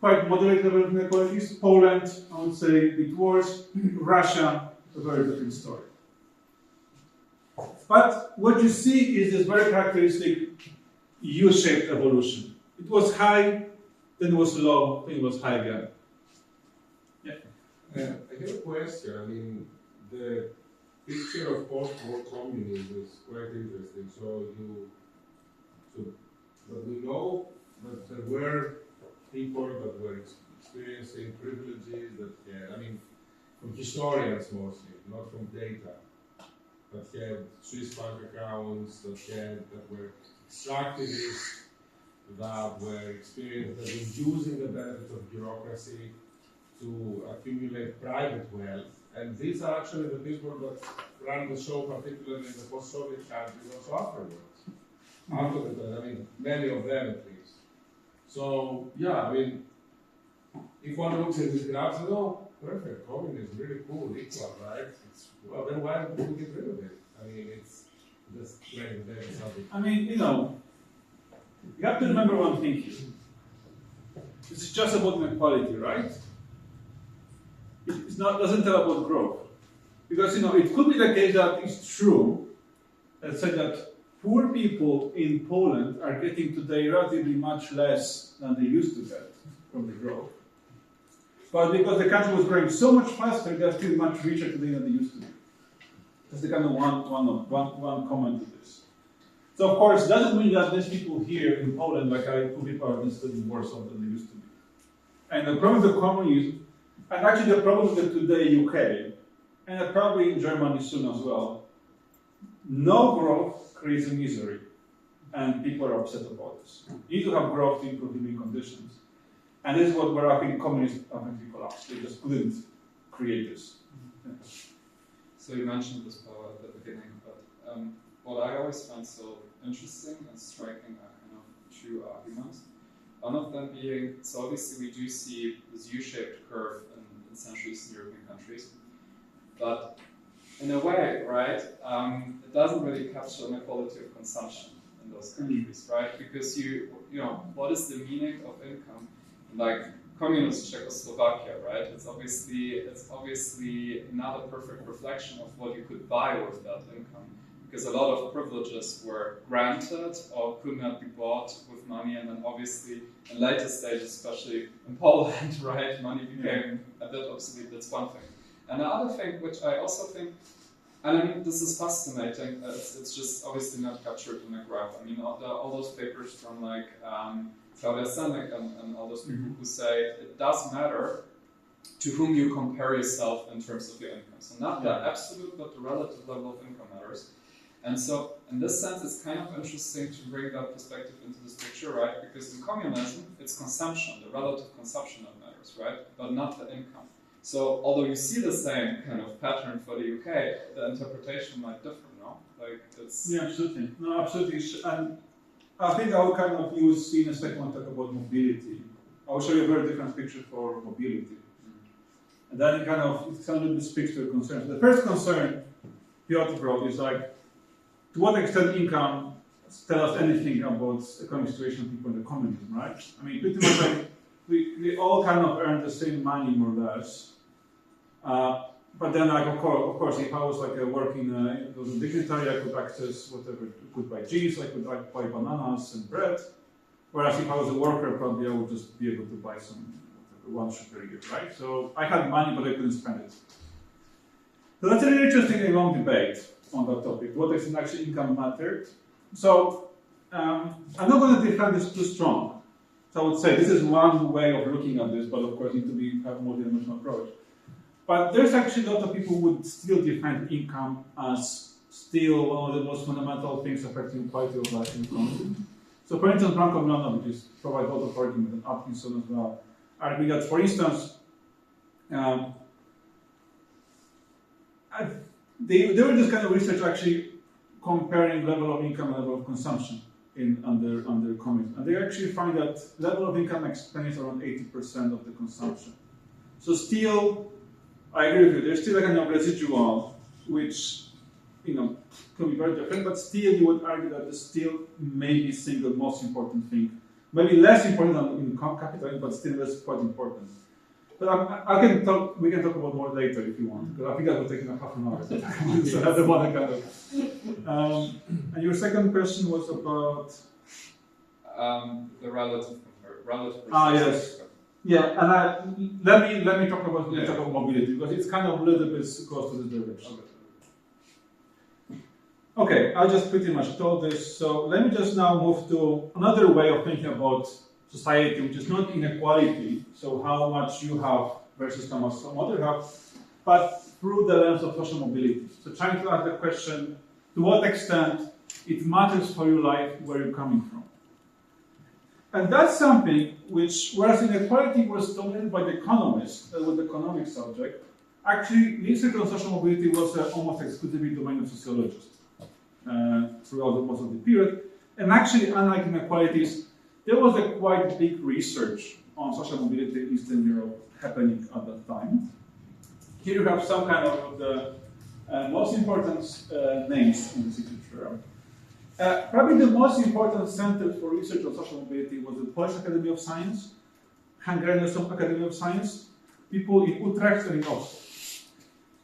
quite moderate level of inequalities. Poland, I would say a bit worse. Russia, a very different story. But what you see is this very characteristic U-shaped evolution. It was high, then it was low, then it was high again. Yeah. I have a question. I mean, the picture of post-war communism is quite interesting. So we know that there were people that were experiencing privileges that had, I mean, from historians mostly, not from data, that had Swiss bank accounts, that were extractivists, that were using the benefit of bureaucracy to accumulate private wealth. And these are actually the people that ran the show, particularly in the post-Soviet countries, also afterwards. After the, I mean, many of them at least. So, yeah, I mean, if one looks at these graphs and oh, perfect, communism, really cool, equal, right? Well, then why do we get rid of it? I mean, it's just playing the devil's advocate. I mean, you have to remember one thing here. This is just about inequality, right? It's not, doesn't tell about growth. Because, it could be the case that it's true, let's say that poor people in Poland are getting today relatively much less than they used to get from the growth. But because the country was growing so much faster, they're still much richer today than they used to be. That's the kind of one comment to this. So of course, doesn't mean that these people here in Poland, like people are necessarily worse off than they used to be. And the problem with the communism, and actually the problem with today UK, and probably in Germany soon as well, no growth creates a misery, and people are upset about this. You need to have growth to improve living conditions. And this is where I think communism eventually collapsed. They just couldn't create this. So you mentioned this power at the beginning, but what I always find so interesting and striking are kind of two arguments. One of them being, so obviously we do see this U-shaped curve in Central Eastern European countries, but in a way, right, it doesn't really capture inequality of consumption in those countries, right? Because you know, what is the meaning of income? Like communist Czechoslovakia, right? It's obviously not a perfect reflection of what you could buy with that income, because a lot of privileges were granted or could not be bought with money, and then obviously in later stages, especially in Poland, right, money became a bit obsolete. That's one thing. And the other thing, which I also think, and I mean, this is fascinating. It's just obviously not captured in a graph. I mean, all those papers from like Claudia Senek and all those people who say it does matter to whom you compare yourself in terms of your income. So not the absolute, but the relative level of income matters. And so, in this sense, it's kind of interesting to bring that perspective into this picture, right? Because in communism, it's consumption, the relative consumption that matters, right? But not the income. So, although you see the same kind of pattern for the UK, the interpretation might differ, no? Like, it's... Yeah, absolutely. No, absolutely. And I think I will kind of use, in a second, talk about mobility. I will show you a very different picture for mobility. And then it kind of speaks to a concern. So the first concern Piotr brought is like, to what extent income tells us anything about economic situation of people in the communism, right? I mean, pretty much like, we all kind of earn the same money, more or less. But then, like, of course, if I was like working as a dignitary, I could access whatever, I could buy cheese, I could like, buy bananas and bread. Whereas if I was a worker, probably I would just be able to buy some, whatever, 1 sugar a year, right? So I had money, but I couldn't spend it. So that's a really interesting and long debate on that topic. What extent actually income mattered? So I'm not going to defend this too strong. So I would say this is one way of looking at this, but of course, you need to have a multi-dimensional approach. But there's actually a lot of people who would still defend income as still one of the most fundamental things affecting quality of life in the country. So for instance, Branko Milanovic provides a lot of argument, and Atkinson as well, argue that, for instance, they were this kind of research actually comparing level of income and level of consumption under communism. And they actually find that level of income explains around 80% of the consumption. So still, I agree with you, there's still a kind of residual, which, you know, can be very different, but still you would argue that it's still maybe single most important thing. Maybe less important than in capital, but still that's quite important. But we can talk about more later if you want, because I think that will take half an hour. So I don't want to kind of. And your second question was about the relative. Yes. Yeah, and let me talk about mobility, because it's kind of a little bit close to this direction. Okay, I just pretty much told this. So let me just now move to another way of thinking about society, which is not inequality, so how much you have versus how much some other have, but through the lens of social mobility. So trying to ask the question, to what extent it matters for your life where you're coming from. And that's something which, whereas inequality was dominated by the economists, with the economic subject, actually research on social mobility was almost exclusively domain of sociologists throughout most of the period. And actually, unlike inequalities, there was a quite big research on social mobility in Eastern Europe happening at that time. Here you have some kind of the most important names in this literature. Probably the most important center for research on social mobility was the Polish Academy of Science, Hungarian Academy of Science, people in Utrecht and in Oslo.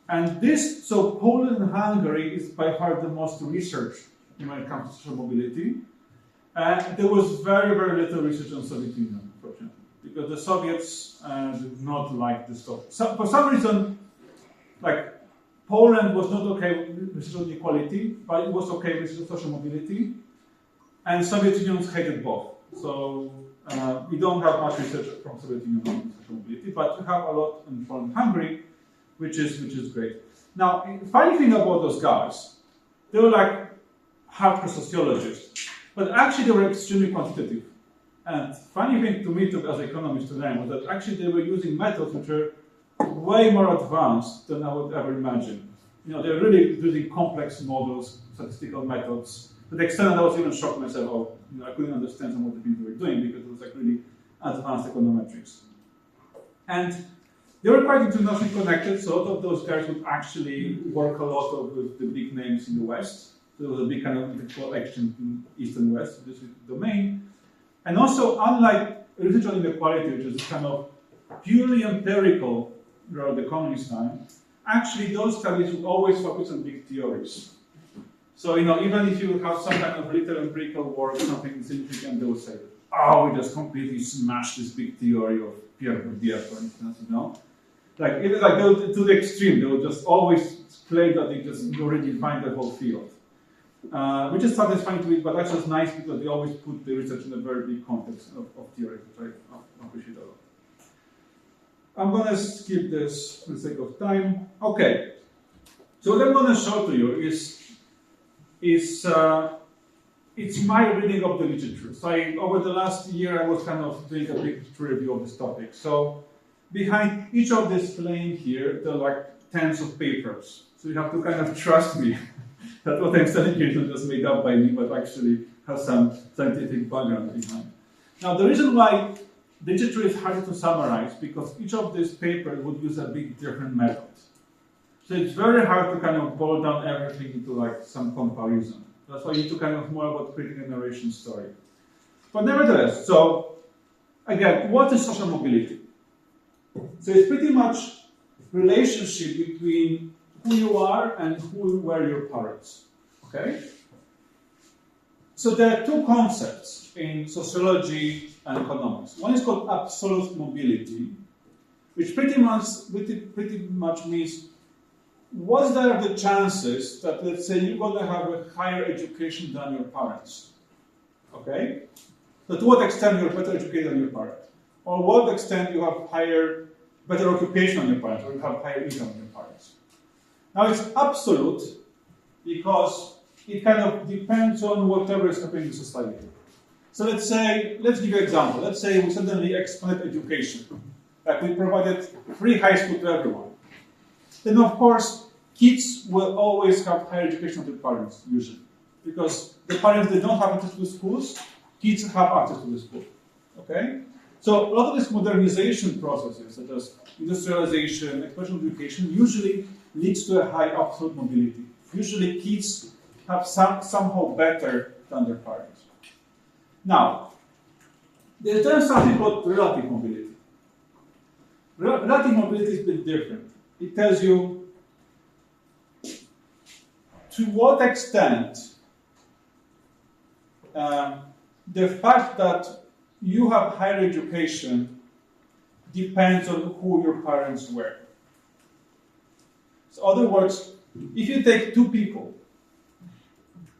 And this, so Poland and Hungary is by far the most research when it comes to social mobility. There was very, very little research on Soviet Union, unfortunately, because the Soviets did not like this topic. So for some reason, like Poland was not okay with social equality, but it was okay with social mobility, and Soviet Union hated both. So we don't have much research from Soviet Union on social mobility, but we have a lot in Poland and Hungary, which is great. Now, the funny thing about those guys, they were like hardcore sociologists, but actually they were extremely quantitative. And funny thing to me, as economists to learn, was that actually they were using methods which are way more advanced than I would ever imagine. You know, they're really using complex models, statistical methods. To the extent that I was even shocked myself, I couldn't understand some of the things they were doing because it was like really advanced econometrics. And they were quite internationally connected, so a lot of those guys would actually work a lot with the big names in the West. So there was a big kind of intellectual action in East and West, this is the domain. And also, unlike research on inequality, which is kind of purely empirical throughout the communist time, actually those studies would always focus on big theories. So, you know, even if you have some kind of little empirical work, something significant, they would say, oh, we just completely smashed this big theory of Pierre Bourdieu, for instance, you know? Like, it is like, they would, to the extreme, they would just always claim that they just already defined the whole field. Which is satisfying to read, but that's just nice because they always put the research in a very big context of theory, which I appreciate a lot. I'm going to skip this for the sake of time. Okay, so what I'm going to show to you is it's my reading of the literature. So over the last year, I was kind of doing a big review of this topic. So behind each of this claim here, there are like tens of papers. So you have to kind of trust me that what I'm telling you is not just made up by me, but actually has some scientific background behind. Now, the reason why literature is harder to summarize because each of these papers would use a big different method. So it's very hard to kind of boil down everything into like some comparison. That's why you need to kind of more about creating a narration story. But nevertheless, so again, what is social mobility? So it's pretty much relationship between who you are and who were your parents. Okay? So there are two concepts in sociology and economics. One is called absolute mobility, which pretty much means what are the chances that, let's say, you're going to have a higher education than your parents? Okay? So to what extent you're better educated than your parents? Or what extent you have better occupation than your parents, or you have higher income than your parents? Now it's absolute because it kind of depends on whatever is happening in society. So let's give you an example. Let's say we suddenly expanded education. Like we provided free high school to everyone. Then of course, kids will always have higher education than their parents, usually. Because the parents, they don't have access to the schools, kids have access to the school. Okay? So a lot of these modernization processes, such as industrialization, expansion of education, usually leads to a high absolute mobility. Usually kids have somehow better than their parents. Now, there's then something called relative mobility. Relative mobility is a bit different. It tells you to what extent the fact that you have higher education depends on who your parents were. So in other words, if you take two people,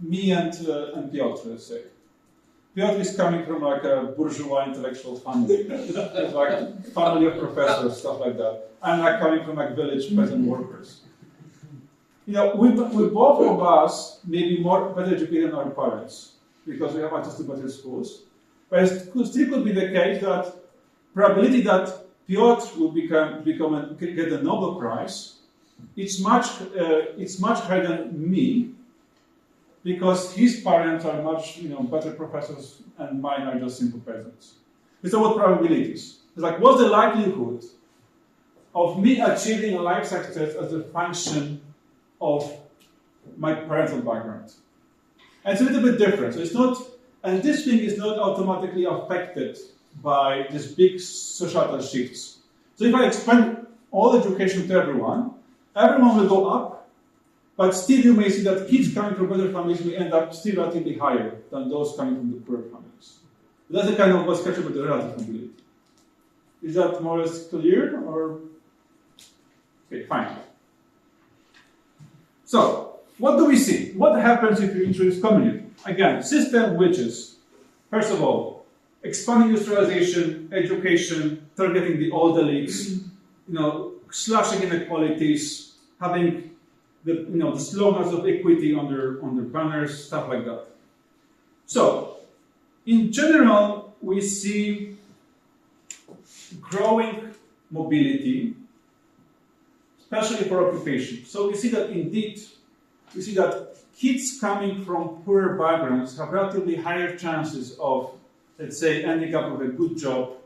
me and Piotr, let's say. Piotr is coming from like a bourgeois intellectual family, like family of professors, stuff like that. I'm like coming from like village peasant workers. You know, we both of us may be better educated than our parents because we have access to better schools. But it still could be the case that probability that Piotr will get the Nobel Prize, it's much higher than me, because his parents are much better professors and mine are just simple peasants. It's about probabilities. It's like, what's the likelihood of me achieving a life success as a function of my parental background? And it's a little bit different. So it's not, and this thing is not automatically affected by these big societal shifts. So if I expand all education to everyone will go up, but still you may see that kids coming from better families may end up still relatively higher than those coming from the poor families. That's the kind of what's captured with the relative mobility. Is that more or less clear? Or okay, fine. So, what do we see? What happens if you introduce communism? Again, system which is, first of all, expanding industrialization, education, targeting the old elites, slashing inequalities, having the slogans of equity on their banners, stuff like that. So, in general, we see growing mobility, especially for occupation. So we see that indeed, kids coming from poorer backgrounds have relatively higher chances of, let's say, ending up with a good job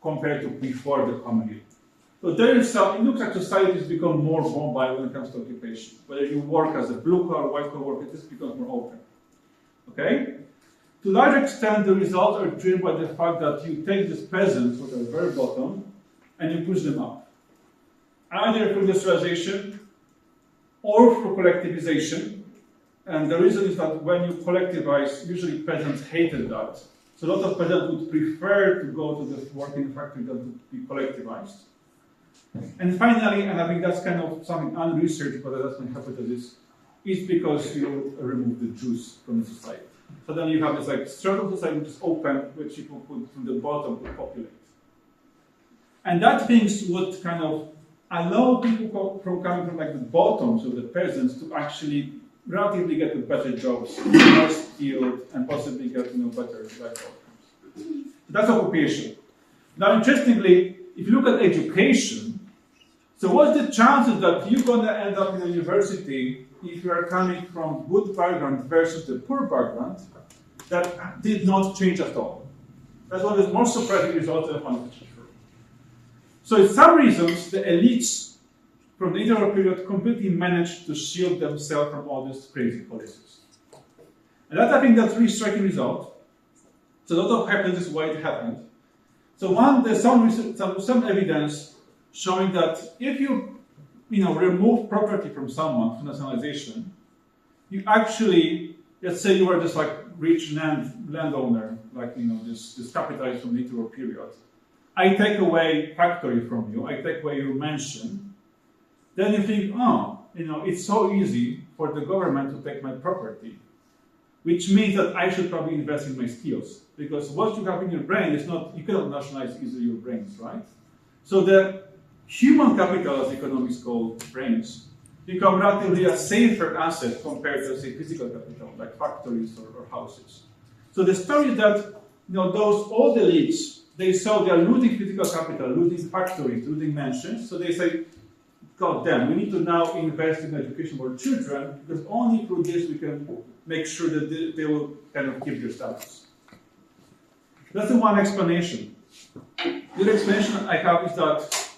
compared to before the communism. So there is it looks like society has become more mobile when it comes to occupation. Whether you work as a blue collar or white collar worker, this becomes more open. Okay? To a large extent, the results are driven by the fact that you take these peasants, which are very bottom, and you push them up. Either through industrialization or through collectivization. And the reason is that when you collectivize, usually peasants hated that. So a lot of peasants would prefer to go to the work in the factory than to be collectivized. And finally, and I think that's kind of something unresearched, but that's my hypothesis, is because you remove the Jews from the society. So then you have this struggle society which is open, which people put from the bottom to populate. And that things would kind of allow people from coming from the bottom, so the peasants, to actually relatively get to better jobs, more skilled, and possibly get better life outcomes. That's occupation. Now, interestingly, if you look at education, so what's the chances that you're going to end up in a university if you are coming from good background versus the poor background? That did not change at all. That's one of the most surprising results of the So in some reasons, the elites from the interwar period completely managed to shield themselves from all these crazy policies. And I think that's a really striking result. So a lot of hypotheses why it happened. So there's some evidence showing that if you remove property from someone, from nationalization, you actually, let's say you are just rich landowner, this capitalist from the interwar period. I take away factory from you, I take away your mansion, then you think, it's so easy for the government to take my property, which means that I should probably invest in my skills, because what you have in your brain is not, you cannot nationalize easily your brains, right? So the human capital, as economists call brains, become relatively a safer asset compared to, say, physical capital, like factories or houses. So the story is that those old elites, they saw they are losing physical capital, losing factories, losing mansions. So they say, God damn, we need to now invest in education for children, because only through this we can make sure that they will kind of keep their status. That's the one explanation. The other explanation I have is that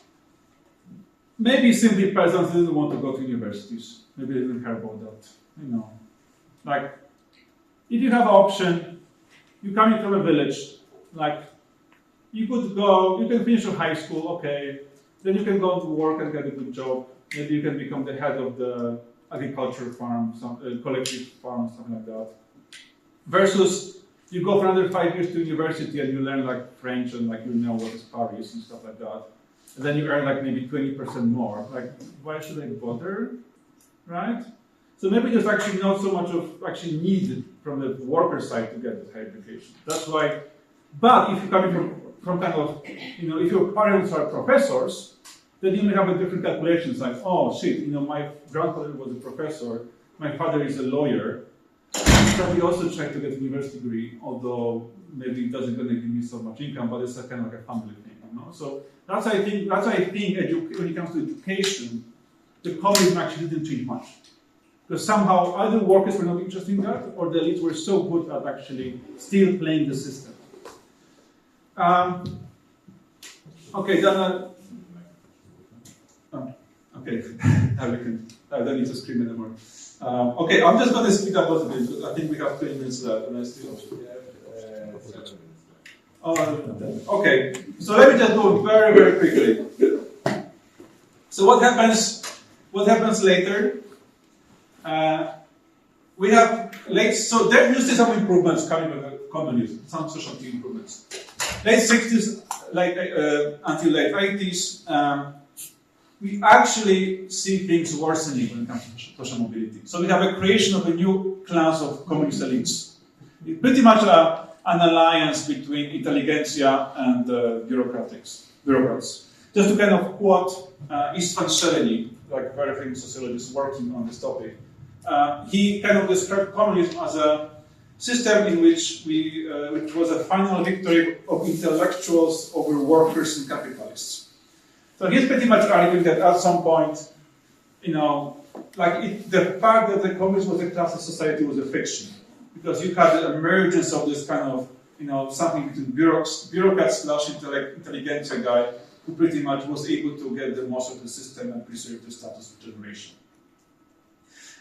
maybe simply peasants didn't want to go to universities. Maybe they didn't care about that. If you have an option, you're coming from a village, you could go, you can finish your high school, okay, then you can go to work and get a good job. Maybe you can become the head of the agriculture farm, collective farm, something like that. Versus, you go for another 5 years to university and you learn French and what is Paris and stuff like that. And then you earn maybe 20% more. Why should I bother, right? So maybe there's actually not so much of need from the worker side to get this higher education. That's why, but if you're coming from kind of, if your parents are professors, then you may have a different calculations oh shit, my grandfather was a professor, my father is a lawyer, so we also try to get a university degree, although maybe it doesn't going to give me so much income, but it's a kind of a family thing, So that's why I think when it comes to education, the communism actually didn't change much. Because somehow either workers were not interested in that, or the elites were so good at actually still playing the system. Okay, then. Okay, I don't need to scream anymore. Okay, I'm just going to speed up a little bit because I think we have 20 minutes left, and I still. Okay, so let me just go very, very quickly. So what happens? What happens later? We have so there you see some improvements coming with communism, some social improvements. Late 60s, until late 80s, we actually see things worsening when it comes to social mobility. So we have a creation of a new class of communist elites. It's pretty much an alliance between intelligentsia and bureaucrats. Just to kind of quote Istvan Szeleni, like a very famous sociologist working on this topic, he kind of described communism as a system in which which was a final victory of intellectuals over workers and capitalists. So he's pretty much arguing that at some point, the fact that the communism was a class of society was a fiction, because you had the emergence of this kind of, something between bureaucrats / intelligentsia guy who pretty much was able to get the most of the system and preserve the status of generation.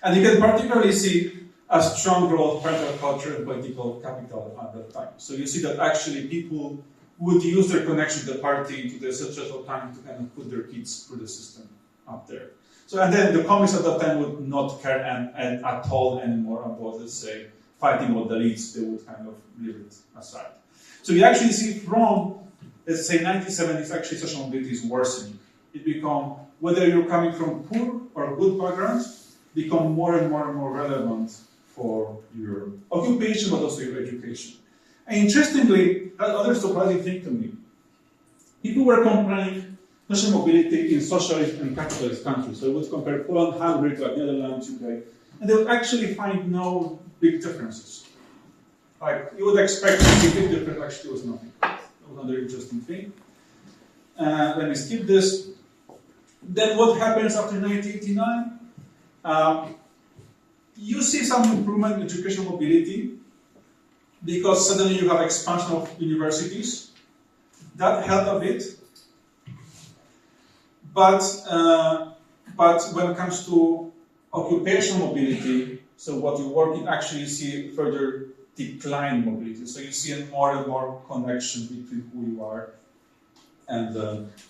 And you can particularly see a strong role of parental culture and political capital at that time. So you see that actually people would use their connection to the party, to the social planning to kind of put their kids through the system up there. So, and then the communists at that time would not care and at all anymore about, let's say, fighting about the elites. They would kind of leave it aside. So you actually see from, let's say, 1970s, actually social mobility is worsening. It become, whether you're coming from poor or good backgrounds, become more and more and more relevant for your occupation, but also your education. And interestingly, another surprising thing to me, people were comparing social mobility in socialist and capitalist countries. So they would compare Poland, Hungary to Netherlands, UK, and they would actually find no big differences. Like you would expect a big difference, actually was nothing. That was another interesting thing. Let me skip this. Then what happens after 1989? You see some improvement in educational mobility, because suddenly you have expansion of universities. That helped a bit. But when it comes to occupational mobility, so what you work in, actually you see further decline in mobility. So you see more and more connection between who you are and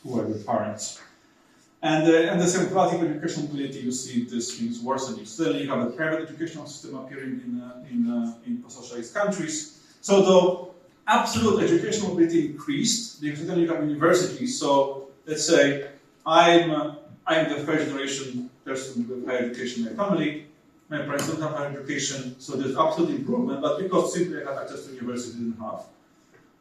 who are your parents. And the same quality of educational mobility, you see these things worsening. Suddenly you have a private educational system appearing in post-socialist countries. So the absolute educational mobility increased, because then you have universities. So let's say I'm the first generation person with higher education in my family. My parents don't have higher education, so there's absolute improvement, but because simply I have access to university, I didn't have.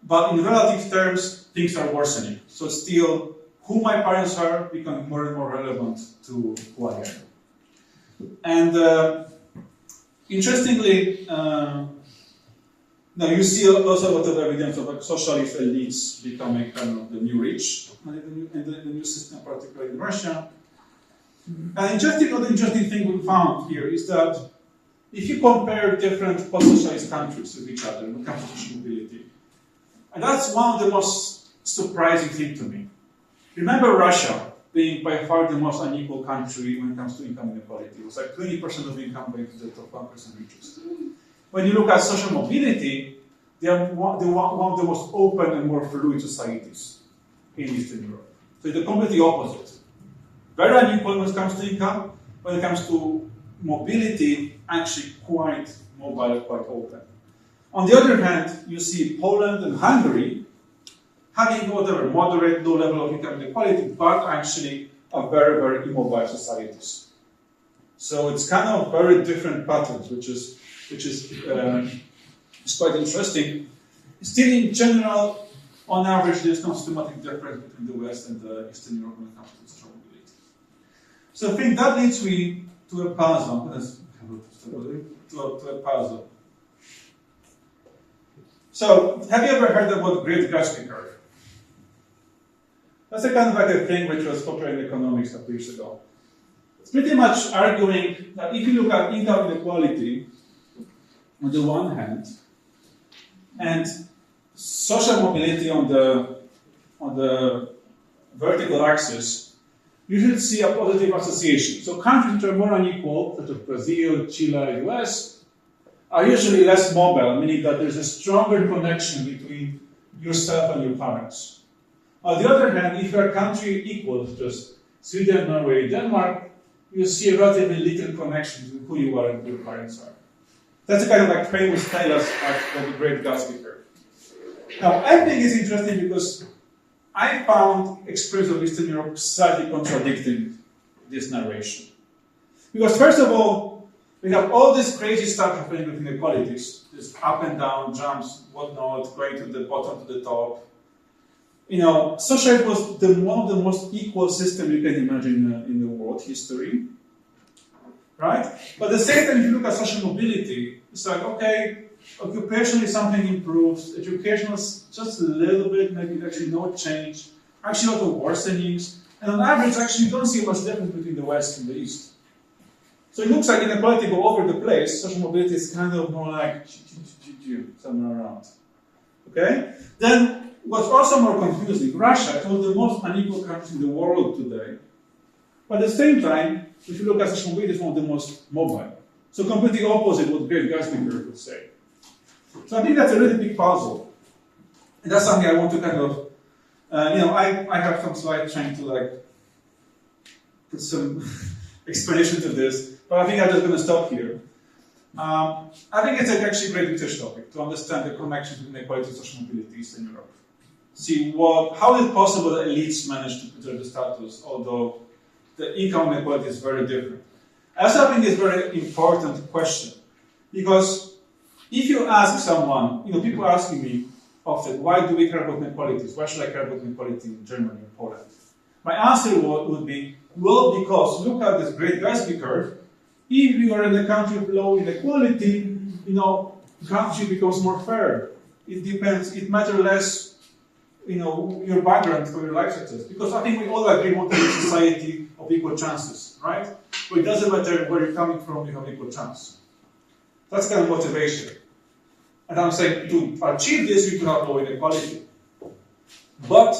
But in relative terms, things are worsening. So still, who my parents are becoming more and more relevant to who I am. And interestingly, now you see also a lot of evidence of socialist elites becoming kind of the new rich in the new system, particularly in Russia. An other interesting thing we found here is that if you compare different post-socialist countries with each other when it comes to social mobility, and that's one of the most surprising things to me. Remember Russia being by far the most unequal country when it comes to income inequality. It was like 20% of income going to the top 1% richest. When you look at social mobility, they are one of the most open and more fluid societies in Eastern Europe. So it's the completely opposite. Very unequal when it comes to income. When it comes to mobility, actually quite mobile, quite open. On the other hand, you see Poland and Hungary having whatever moderate, low level of income inequality, but actually are very, very immobile societies. So it's kind of very different patterns, which is quite interesting. Still, in general, on average, there's no systematic difference between the West and the Eastern Europe when it comes to social mobility. So I think that leads me to a puzzle. To a puzzle. So, have you ever heard about Great Gatsby curve? That's a kind of like a thing which was popular in economics a few years ago. It's pretty much arguing that if you look at income inequality on the one hand, and social mobility on the vertical axis, you should see a positive association. So countries which are more unequal, such as Brazil, Chile, US, are usually less mobile, meaning that there's a stronger connection between yourself and your parents. On the other hand, if you're a country equal, such as Sweden, Norway, Denmark, you see a relatively little connection between who you are and who your parents are. That's a kind of like famous tale of the Great Gatsby curve. Now, I think it's interesting because I found experience of Eastern Europe slightly contradicting this narration. Because first of all, we have all this crazy stuff happening with inequalities, this up and down jumps, whatnot, going to the bottom to the top. You know, socialism was one of the most equal systems you can imagine in the world history, right? But at the same time, if you look at social mobility, it's like, okay, occupationally something improves, education was just a little bit, maybe actually no change, actually a lot of worsenings, and on average, actually, you don't see much difference between the West and the East. So it looks like inequality go over the place, social mobility is kind of more like somewhere around. Okay? Then, what's also more confusing, Russia was the most unequal country in the world today. But at the same time, if you look at social mobility, it's one of the most mobile. So completely opposite what Great Gatsby would say. So I think that's a really big puzzle. And that's something I want to kind of, I have some slides trying to like put some explanation to this, but I think I'm just going to stop here. I think it's actually a great research topic to understand the connection between inequality and social mobility in Eastern Europe. See how is it possible that elites manage to preserve the status, although the income inequality is very different. I also think it's a very important question, because if you ask someone, people are asking me often, why do we care about inequalities? Why should I care about inequality in Germany or Poland? My answer would be, well, because look at this Great Gatsby curve. If you are in a country of low inequality, the country becomes more fair. It depends, it matters less, your background for your life success. Because I think we all agree we want to be a society of equal chances, right? But it doesn't matter where you're coming from, you have equal chance. That's kind of motivation. And I'm saying to achieve this, you can have low inequality. But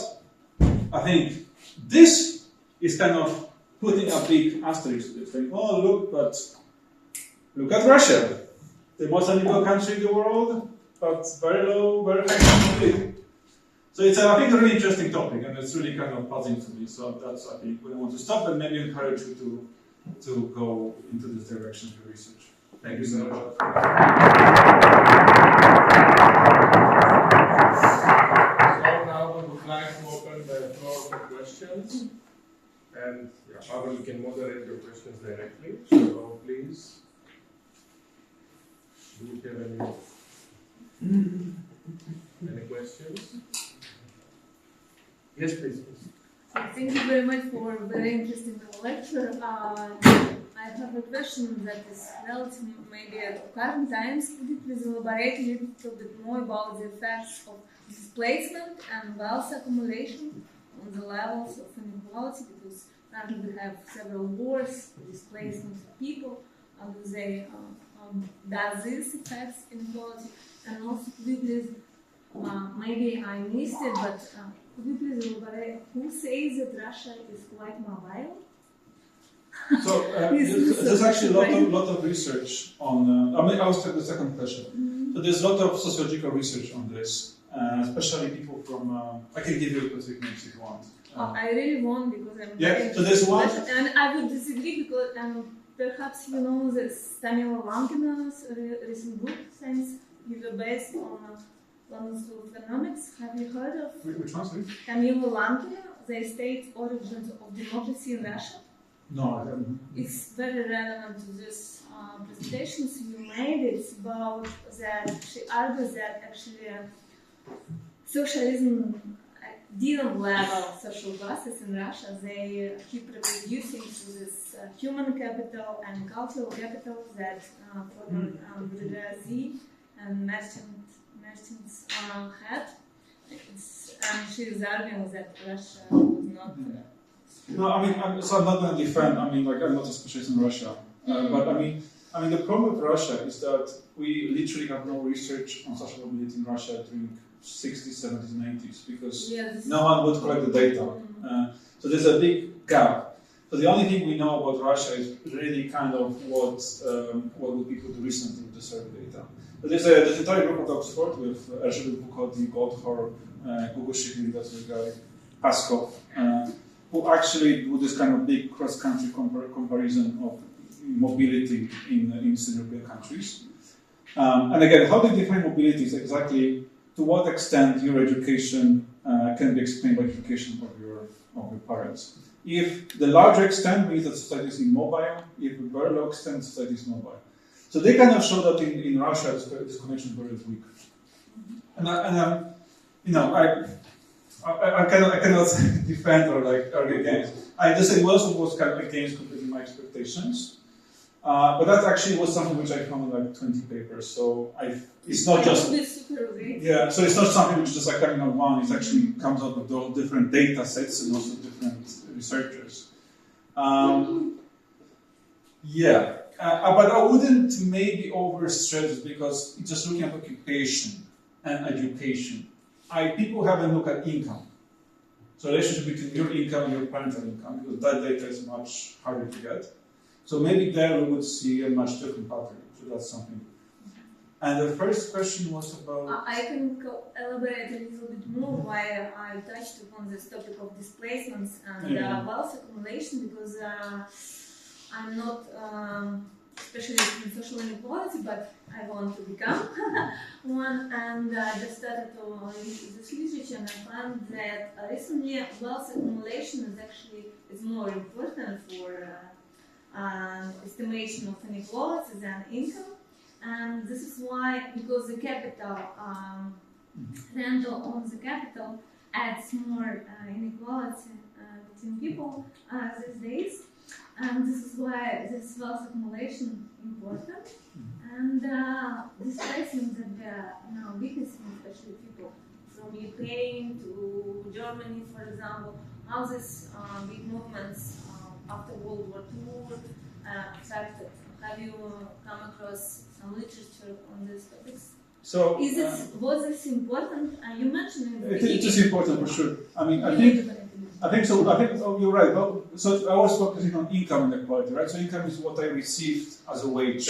I think this is kind of putting a big asterisk to this, saying, oh, look at Russia, the most unequal country in the world, but very low, very high mobility. So it's, I think, a really interesting topic, and it's really kind of puzzling to me. So that's, I think, what I want to stop and maybe encourage you to go into this direction for research. Thank you so much. So now we would like to open the floor for questions. And Pawel, you can moderate your questions directly. So please, do you have any questions? Yes, please. Thank you very much for a very interesting lecture. I have a question that is relative maybe at current times. Could you please elaborate a little bit more about the effects of displacement and wealth accumulation on the levels of inequality? Because currently we have several wars, displacement of people. How do they does this affect inequality? And also, could you please, maybe I missed it, but could you please elaborate who says that Russia is quite mobile? So there's actually a lot of research on. I'll start the second question. Mm-hmm. So there's a lot of sociological research on this, especially people from. I can give you specific names if you want. I really want, because I'm yeah. So there's one, and I would disagree because perhaps you know this Tamila Lankina's recent book, since it was based on London School of Economics. Have you heard of? Which one? Sorry? Tamila Lankina, The State Origins of Democracy in Russia. No, I haven't. It's very relevant to this presentation you made. It's about that she argues that actually socialism didn't level social classes in Russia. They keep reproducing to this human capital and cultural capital that former bourgeoisie and merchants had. And she is arguing that Russia was not. No, I mean, I'm not going to defend. I'm not a specialist in Russia, but I mean, the problem with Russia is that we literally have no research on social mobility in Russia during 60s, 70s, and 80s because no one would collect the data. So there's a big gap. So the only thing we know about Russia is really kind of what would people do recently with the survey data. But there's an entire group at Oxford with Pawel Bukowski, Goldhor, Gugushvili, that's the guy, Paskov, who actually do this kind of big cross-country comparison of mobility in Eastern European countries. And again, how they define mobility is exactly to what extent your education can be explained by education of your parents. If the larger extent means that society is immobile, if the very low extent society is mobile. So they kind of show that in Russia this connection is very weak. And you know, I cannot defend or like argue against. I just say also was kind of against completely my expectations. But that actually was something which I found in like 20 papers. So it's not just yeah. So it's not something which is just like coming on one. It actually comes out with all different data sets and also different researchers. Yeah, but I wouldn't maybe overstress because it's just looking at occupation and education. People have a look at income. So relationship between your income and your parental income, because that data is much harder to get. So maybe there we would see a much different pattern. So that's something. And the first question was about... I can elaborate a little bit more why I touched upon this topic of displacements and wealth accumulation, because I'm not specialist in social inequality, but I want to become one. And I just started to read this literature, and I found that recently wealth accumulation is more important for estimation of inequalities than income. And this is why, because the capital, rental on the capital adds more inequality between people these days. And this is why this wealth accumulation important. And displacement that we are now witnessing, especially people from Ukraine to Germany, for example, how these big movements after World War II affected. Have you come across some literature on these topics? So, was this important? You mentioned it. It is important for sure. I mean, I think so. I think you're right. Well, so I was focusing on income inequality, right? So income is what I received as a wage.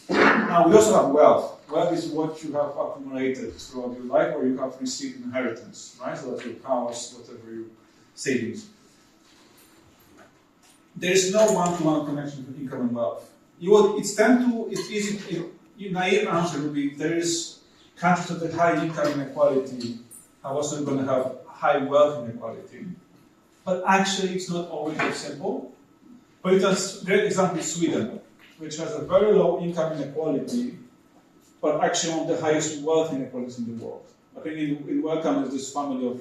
Now we also have wealth. Wealth is what you have accumulated throughout your life, or you have received inheritance, right? So that's your house, whatever your savings. There is no one-to-one connection between income and wealth. It's easy. Naive answer would be there is countries with high income inequality are also going to have high wealth inequality. But actually, it's not always that simple. For instance, a great example is Sweden, which has a very low income inequality, but actually one of the highest wealth inequalities in the world. I think in Wellcome is this family of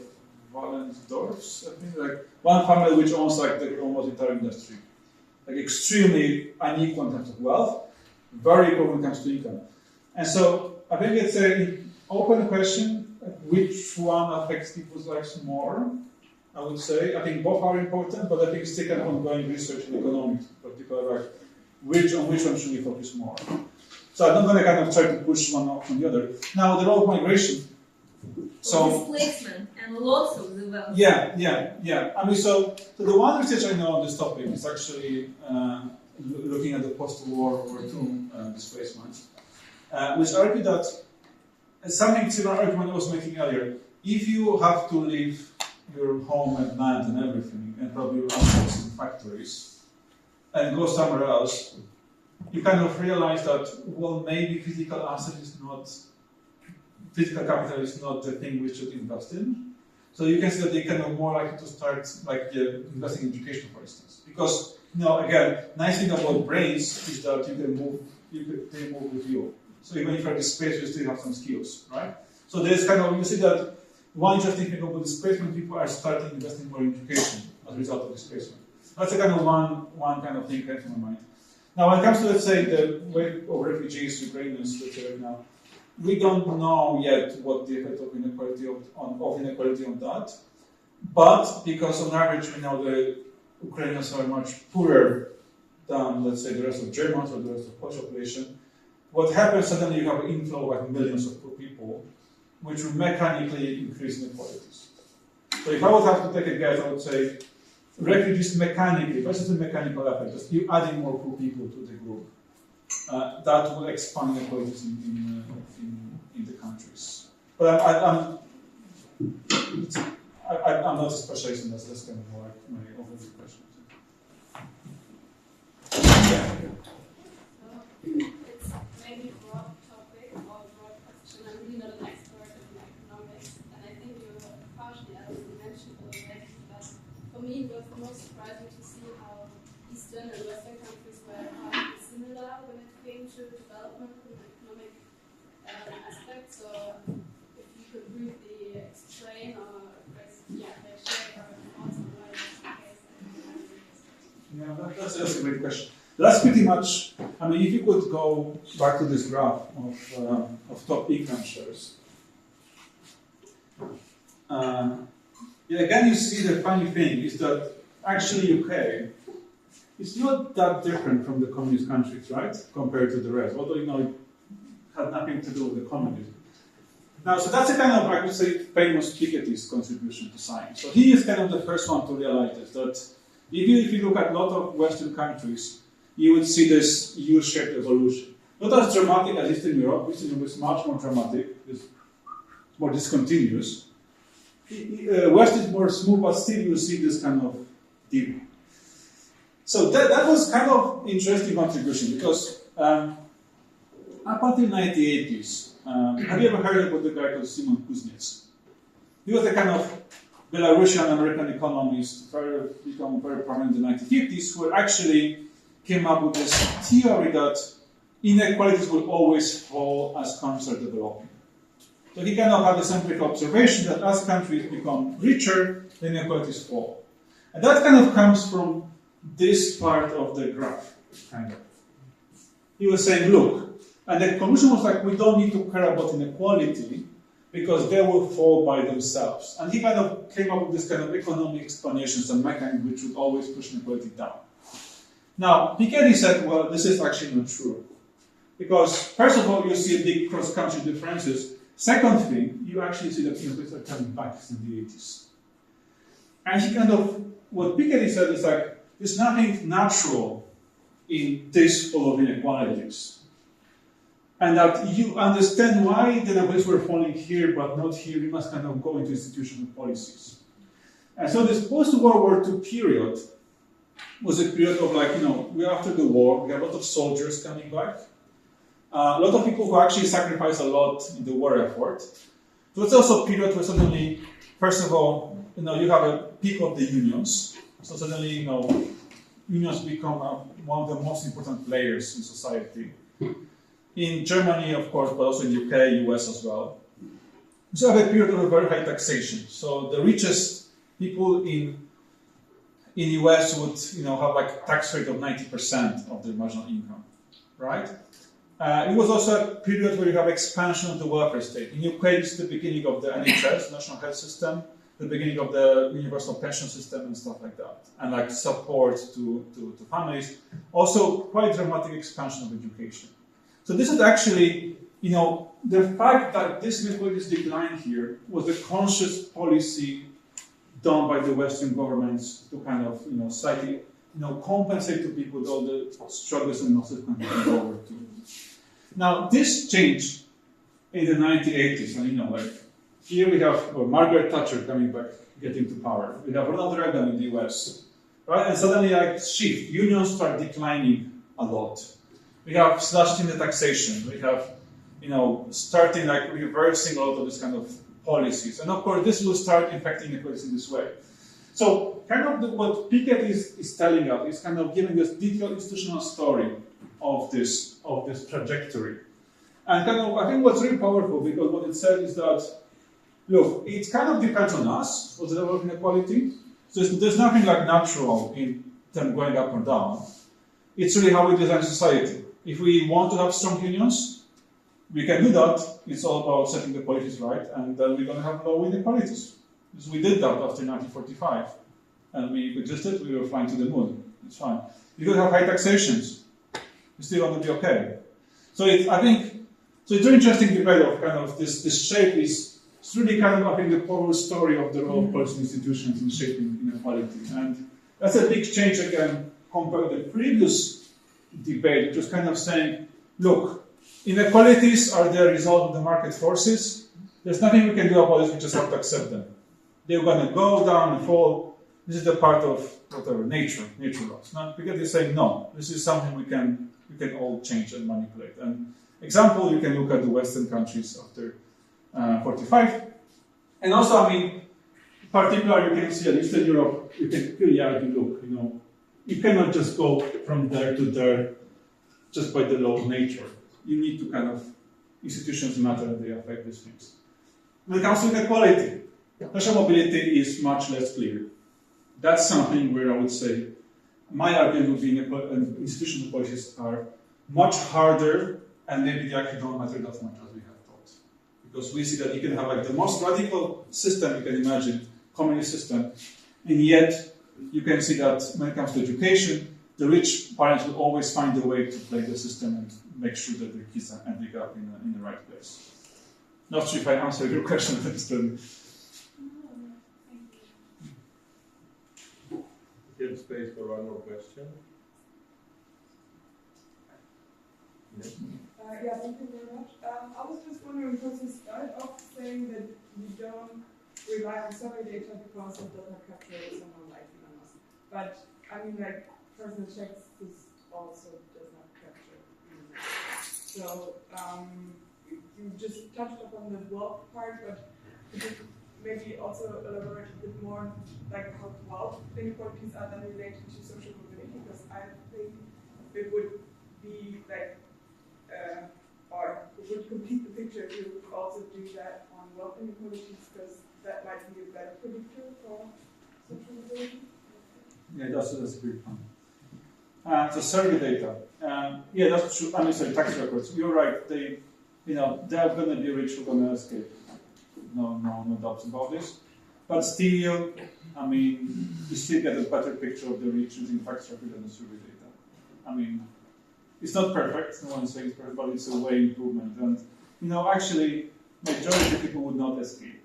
Wallensdorfs, I think, like one family which owns like the almost entire industry. Like extremely unequal in terms of wealth, very equal when it comes to income. And so I think it's an open question, which one affects people's lives more, I would say. I think both are important, but I think it's taken ongoing research in economics, particularly like on which one should we focus more. So I'm not going to kind of try to push one off from the other. Now, the role of migration. So displacement and loss of the wealth. Yeah. I mean, so the one research I know on this topic is actually looking at the post-war War II displacements, which argue that something similar argument I was making earlier. If you have to leave your home and land and everything, and probably your assets in factories, and go somewhere else, you kind of realize that, well, maybe physical capital is not the thing we should invest in. So you can see that they kind of more likely to start like investing in education, for instance. Because, again, nice thing about brains is that they move with you. So even if you're displaced, you still have some skills, right? So there's kind of, you see that one interesting thing about displacement, people are starting investing more in education as a result of displacement. That's a kind of one kind of thing came to my mind. Now, when it comes to, let's say, the wave of refugees, Ukrainians, let's say right now, we don't know yet what the effect of inequality on that. But because on average we know the Ukrainians are much poorer than, let's say, the rest of Germans or the rest of Polish population, what happens suddenly you have an inflow of like millions of poor people, which will mechanically increase inequalities. So if I would have to take a guess, I would say refugees mechanically, this is a mechanical effect, just you adding more poor people to the group. That will expand inequalities in the countries. But I'm not a specialist in this. That's kind of more like my overview question. It's maybe a broad topic or a broad question. I'm really not an expert in economics, and I think you partially answered to development and economic aspects. So if you could briefly explain or share your thoughts on why that's the case. Yeah, that's a great question. That's pretty much, I mean, if you could go back to this graph of top income shares. Again, you see the funny thing is that actually UK is not that different from the communist countries, right? Compared to the rest, although, it had nothing to do with the communism. Now, so that's a kind of, I would say, famous Piketty's contribution to science. So he is kind of the first one to realize this, that if you look at a lot of Western countries, you would see this U-shaped evolution. Not as dramatic as Eastern Europe. Eastern Europe is much more dramatic, it's more discontinuous. West is more smooth, but still you see this kind of dip. So that was kind of interesting contribution because up until the 1980s, have you ever heard about the guy called Simon Kuznets? He was a kind of Belarusian-American economist, become very prominent in the 1950s, who actually came up with this theory that inequalities will always fall as countries are developing. So he kind of had a scientific observation that as countries become richer, the inequalities fall. And that kind of comes from this part of the graph, kind of. He was saying, look, and the conclusion was like, we don't need to care about inequality because they will fall by themselves. And he kind of came up with this kind of economic explanations and mechanism which would always push inequality down. Now, Piketty said, well, this is actually not true. Because, first of all, you see big cross-country differences. Second thing, you actually see that inequalities are coming back in the 80s. And he kind of, what Piketty said is like, there's nothing natural in this full of inequalities. And that you understand why the inequalities were falling here but not here, you must kind of go into institutional policies. And so this post-World War II period was a period of like, we after the war, we have a lot of soldiers coming back. A lot of people who actually sacrificed a lot in the war effort. So it's also a period where suddenly, first of all, you have a peak of the unions. So suddenly, unions become one of the most important players in society. In Germany, of course, but also in UK, US as well. So you have a period of very high taxation. So the richest people in US would, have like tax rate of 90% of their marginal income, right? It was also a period where you have expansion of the welfare state. In UK, it's the beginning of the NHS, National Health System, the beginning of the universal pension system and stuff like that, and like support to families. Also, quite dramatic expansion of education. So this is actually, the fact that this inequalities decline here was a conscious policy done by the Western governments to kind of, slightly, compensate to people with all the struggles and losses in World War II. Now, this changed in the 1980s, and here we have Margaret Thatcher coming back, getting to power. We have Ronald Reagan in the US, right? And suddenly, shift. Unions start declining a lot. We have slashing the taxation. We have, starting reversing a lot of this kind of policies. And of course, this will start impacting inequalities in this way. So, kind of what Piketty is telling us is kind of giving us detailed institutional story of this trajectory. And kind of, I think what's really powerful, because what it said is that, look, it kind of depends on us, what's the level of inequality. So there's nothing like natural in them going up or down. It's really how we design society. If we want to have strong unions, we can do that. It's all about setting the policies right, and then we're going to have low inequalities. Because we did that after 1945. And we existed, we were flying to the moon. It's fine. You're going to have high taxations. You're still going to be okay. So it's an interesting debate of kind of this shape is, it's really kind of, I think, the power story of the role of policy institutions in shaping inequality. And that's a big change again compared to the previous debate, which was kind of saying, look, inequalities are the result of the market forces. There's nothing we can do about it, we just have to accept them. They're going to go down and fall. This is the part of whatever, nature laws. Now, because they're saying, no, this is something we can all change and manipulate. And example, you can look at the Western countries after 45. And also, particularly you can see that Eastern Europe, you can clearly argue, look, you cannot just go from there to there just by the law of nature. You need to kind of, institutions matter and they affect these things. When it comes to inequality, social mobility is much less clear. That's something where I would say my argument would be institutional policies are much harder and maybe they actually don't matter that much as we have thought. Because we see that you can have like the most radical system you can imagine, communist system, and yet you can see that when it comes to education, the rich parents will always find a way to play the system and make sure that their kids are ending up in the right place. Not sure if I answered your question, Mr. We have space for one more question. Yes. Yeah, thank you very much. I was just wondering, because you started off saying that you don't rely on survey data because it does not capture someone like Elon Musk. But I mean, like personal checks, this also does not capture Elon Musk. So you just touched upon the wealth part, but could you maybe also elaborate a bit more, like how wealth inequalities are then related to social mobility? Because I think it would be like, or it would complete the picture if you would also do that on wealth inequalities, because that might be a better predictor for social mobility. Yeah, that's a great point. So survey data. Yeah, that's true. I mean, sorry, tax records. You're right. They are going to be rich who are going to escape. No doubts about this. But still, I mean, you still get a better picture of the rich using tax record than the survey data. I mean, it's not perfect. No one's saying it's perfect, but it's a way improvement. And actually, majority of people would not escape,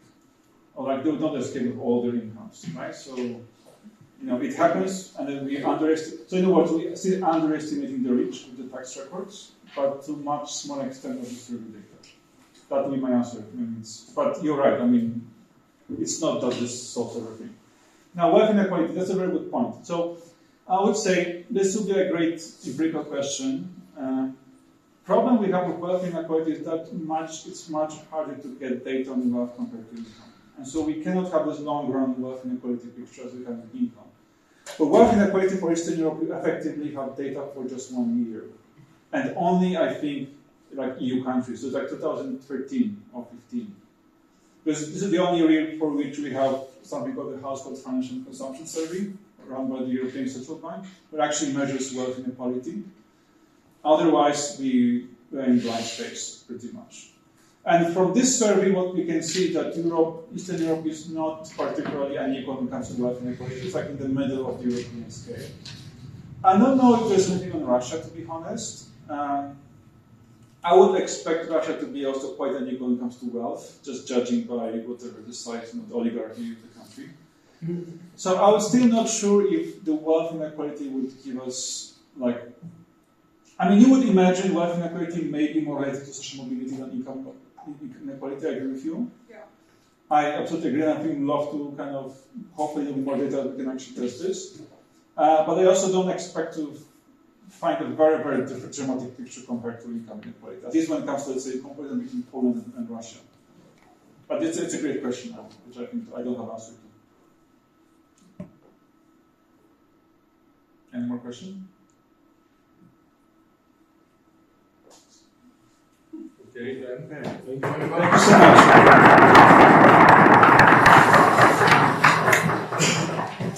or like they would not escape with all their incomes, right? So, it happens, and then we underestimate. So in other words, we are still underestimating the rich with the tax records, but to much smaller extent of the survey data. That would be my answer. I mean, but you're right. I mean, it's not that this solves everything. Now, wealth inequality. That's a very good point. So, I would say this would be a great empirical question. Problem we have with wealth inequality is that it's much harder to get data on wealth compared to income. And so we cannot have this long-run wealth inequality picture as we have with income. For wealth inequality for Eastern Europe, we effectively have data for just 1 year. And only, I think, like EU countries, so it's like 2013 or 15. Because this is the only year for which we have something called the Household Financial Consumption Survey, run by the European Central Bank, that actually measures wealth inequality. Otherwise, we are in blind space, pretty much. And from this survey, what we can see that Eastern Europe is not particularly unequal when it comes to wealth inequality. It's like in the middle of the European scale. I don't know if there's anything on Russia, to be honest. I would expect Russia to be also quite unequal when it comes to wealth, just judging by whatever the size of the oligarchy of the country. So I was still not sure if the wealth inequality would give us, you would imagine wealth inequality may be more related to social mobility than income inequality. I agree with you. Yeah. I absolutely agree, and I think we'd love to kind of, hopefully there'll be more data that we can actually test this. But I also don't expect to find a very, very different dramatic picture compared to income inequality. At least when it comes to, let's say, comparison between Poland and Russia. But it's a great question, which I think I don't have answer to. Any more questions? Okay, then. Thank you so much.